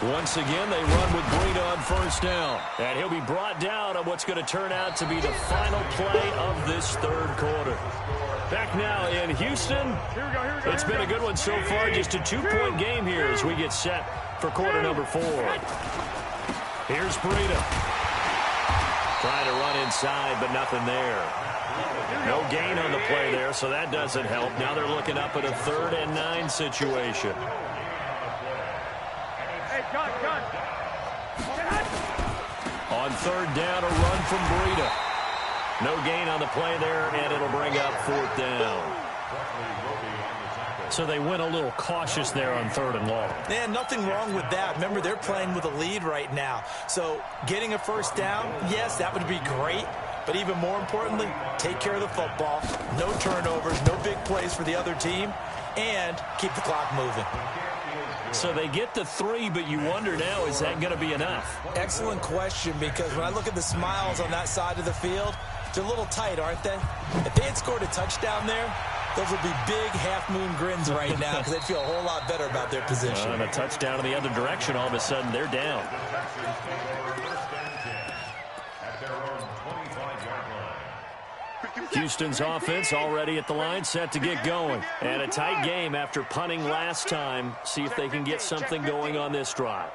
Once again, they run with Breida on first down. And he'll be brought down on what's going to turn out to be the final play of this 3rd quarter. Back now in Houston. It's been a good one so far. Just a 2-point game here as we get set for quarter number 4. Here's Breida. Trying to run inside, but nothing there. No gain on the play there, so that doesn't help. Now they're looking up at a 3rd and 9 situation. On 3rd down, a run from Breida. No gain on the play there, and it'll bring up 4th down. So they went a little cautious there on 3rd and long. Man, nothing wrong with that. Remember, they're playing with a lead right now. So getting a first down, yes, that would be great. But even more importantly, take care of the football. No turnovers, no big plays for the other team, and keep the clock moving. So they get the 3, but you wonder now, is that going to be enough? Excellent question, because when I look at the smiles on that side of the field, they're a little tight, aren't they? If they had scored a touchdown there, those would be big half-moon grins right now because they'd feel a whole lot better about their position. And a touchdown in the other direction, all of a sudden they're down. Houston's offense already at the line, set to get going. And a tight game after punting last time. See if they can get something going on this drive.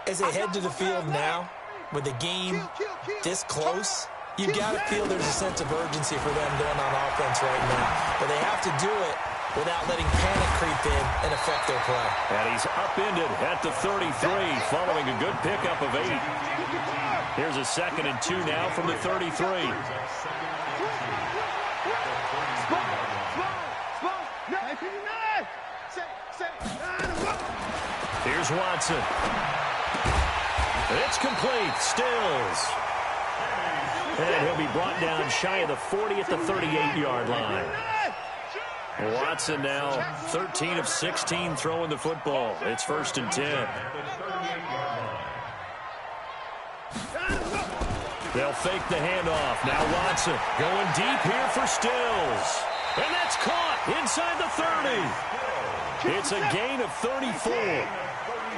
As they head to the field now, with the game this close, you've got to feel there's a sense of urgency for them going on offense right now. But they have to do it without letting panic creep in and affect their play. And he's upended at the 33 following a good pickup of 8. Here's a 2nd and 2 now from the 33. Here's Watson. It's complete. Stills. And he'll be brought down shy of the 40 at the 38-yard line. Watson now 13 of 16 throwing the football. It's 1st and 10. They'll fake the handoff. Now Watson going deep here for Stills. And that's caught inside the 30. It's a gain of 34.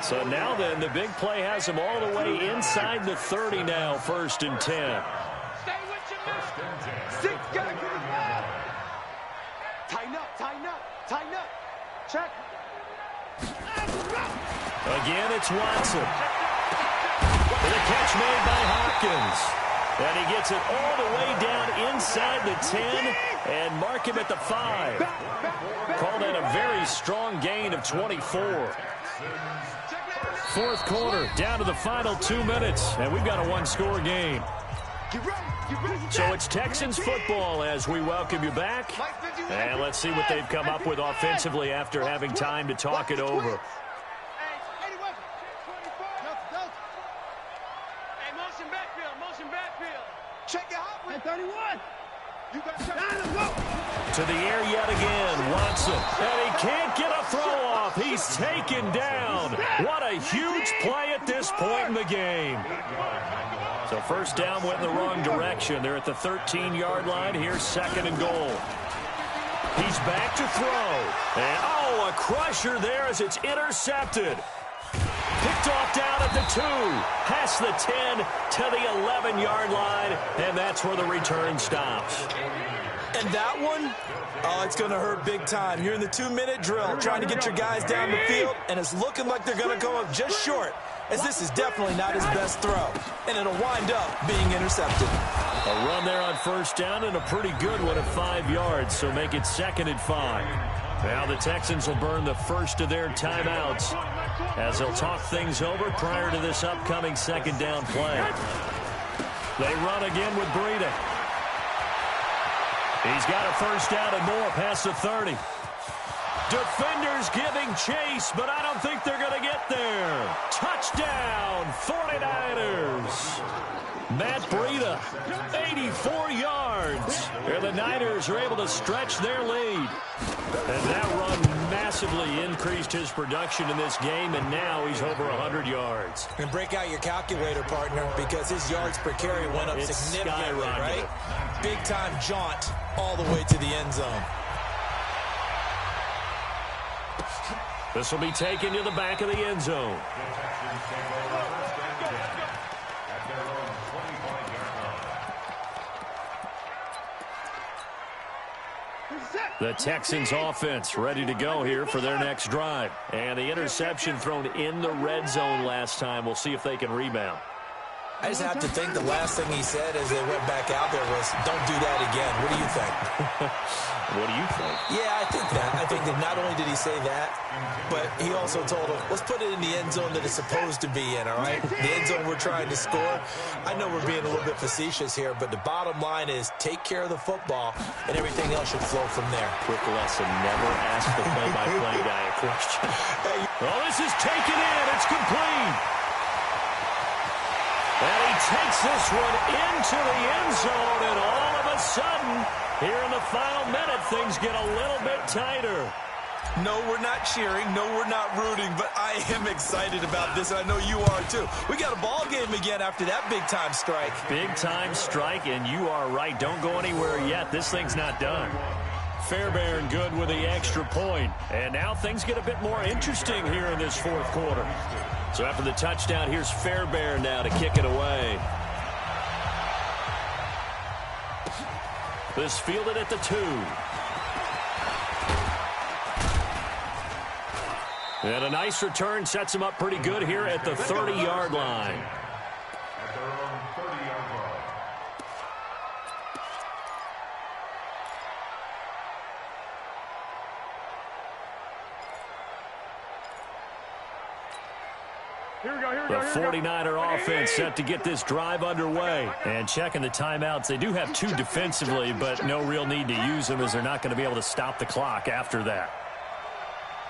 So now then, the big play has him all the way inside the 30 now, 1st and 10. Stay with your man. 6, gotta get it back. Tighten up, tighten up, tighten up. Check. Again, it's Watson. And a catch made by Hopkins. And he gets it all the way down inside the 10 and mark him at the 5. Call that a very strong gain of 24. 4th quarter, down to the final 2 minutes, and we've got a 1-score game. So it's Texans football as we welcome you back. And let's see what they've come up with offensively after having time to talk it over. Check it out. 31. You got to the air yet again, Watson. And he can't get a throw off. He's taken down. What a huge play at this point in the game. So 1st down went in the wrong direction. They're at the 13-yard line. Here's 2nd and goal. He's back to throw. And, oh, a crusher there as it's intercepted. Picked off down at the 2, past the 10 to the 11-yard line, and that's where the return stops. And that one, oh, it's going to hurt big time. You're in the 2-minute drill trying to get your guys down the field, and it's looking like they're going to go up just short, as this is definitely not his best throw, and it'll wind up being intercepted. A run there on 1st down and a pretty good one at 5 yards, so make it 2nd and 5. Now the Texans will burn the first of their timeouts as they'll talk things over prior to this upcoming 2nd down play. They run again with Breida. He's got a 1st down and more past the 30. Defenders giving chase, but I don't think they're going to get there. Touchdown, 49ers. Matt Breida, 84 yards. And the Niners are able to stretch their lead. And that run massively increased his production in this game, and now he's over 100 yards. And break out your calculator, partner, because his yards per carry went up significantly, right? Big-time jaunt all the way to the end zone. This will be taken to the back of the end zone. The Texans offense ready to go here for their next drive. And the interception thrown in the red zone last time. We'll see if they can rebound. I just have to think the last thing he said as they went back out there was, don't do that again. What do you think? What do you think? Yeah, I think that. I think that not only did he say that, but he also told him, let's put it in the end zone that it's supposed to be in, all right? The end zone we're trying to score. I know we're being a little bit facetious here, but the bottom line is take care of the football, and everything else should flow from there. Quick lesson, never ask the play-by-play guy a question. Oh, this is taken in. It's complete. And he takes this one into the end zone, and all of a sudden, here in the final minute, things get a little bit tighter. No, we're not cheering. No, we're not rooting, but I am excited about this, and I know you are too. We got a ball game again after that big-time strike. Big-time strike, and you are right. Don't go anywhere yet. This thing's not done. Fairbairn good with the extra point. And now things get a bit more interesting here in this 4th quarter. So after the touchdown, here's Fairbairn now to kick it away. This fielded at the 2. And a nice return sets him up pretty good here at the 30-yard line. At their own 30-yard line. The 49er offense set to get this drive underway. And checking the timeouts, they do have 2 defensively, but no real need to use them as they're not going to be able to stop the clock after that.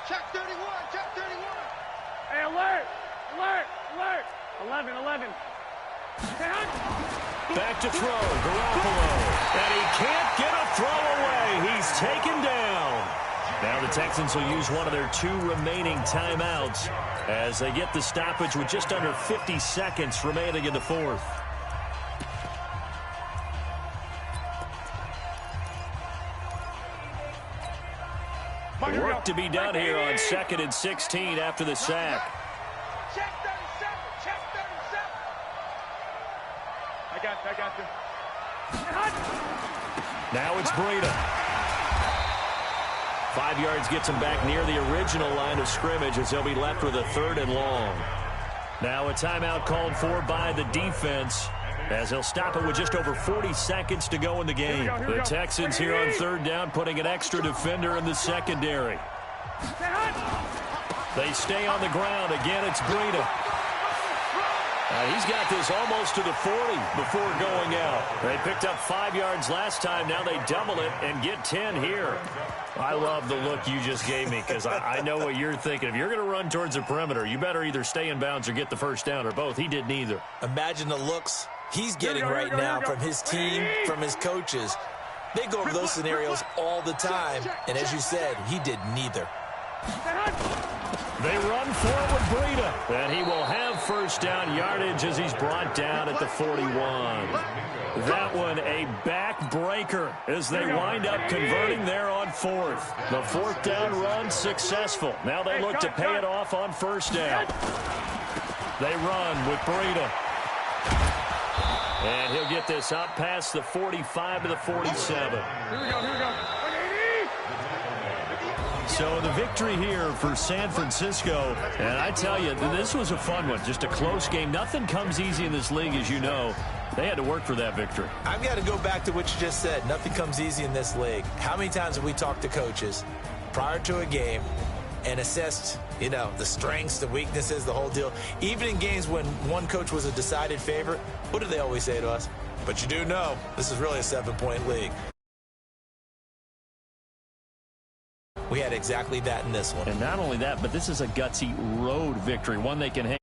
Check 31, check 31. Hey, alert, alert, alert. 11. Back to throw, Garoppolo. And he can't get a throw away. He's taken down. Now the Texans will use one of their 2 remaining timeouts as they get the stoppage with just under 50 seconds remaining in the 4th. Work to be done here on 2nd and 16 after the sack. Check 37. Check 37. I got you. Now it's Breida. 5 yards gets him back near the original line of scrimmage as he'll be left with a 3rd and long. Now a timeout called for by the defense as he'll stop it with just over 40 seconds to go in the game. The Texans here on 3rd down putting an extra defender in the secondary. They stay on the ground. Again, it's Breida. He's got this almost to the 40 before going out. They picked up 5 yards last time. Now they double it and get 10 here. I love the look you just gave me because I know what you're thinking. If you're going to run towards the perimeter, you better either stay in bounds or get the first down or both. He did neither. Imagine the looks he's getting right now from his team, from his coaches. They go over those scenarios all the time. And as you said, he did neither. They run forward Breida, and he will have first down yardage as he's brought down at the 41. That one a backbreaker as they wind up converting there on 4th. The 4th down run successful. Now they look to pay it off on first down. They run with Breida. And he'll get this up past the 45 to the 47. Here we go. So the victory here for San Francisco, and I tell you, this was a fun one. Just a close game. Nothing comes easy in this league, as you know. They had to work for that victory. I've got to go back to what you just said. Nothing comes easy in this league. How many times have we talked to coaches prior to a game and assessed, the strengths, the weaknesses, the whole deal? Even in games when one coach was a decided favorite, what do they always say to us? But you do know this is really a 7-point league. We had exactly that in this one. And not only that, but this is a gutsy road victory, one they can hang.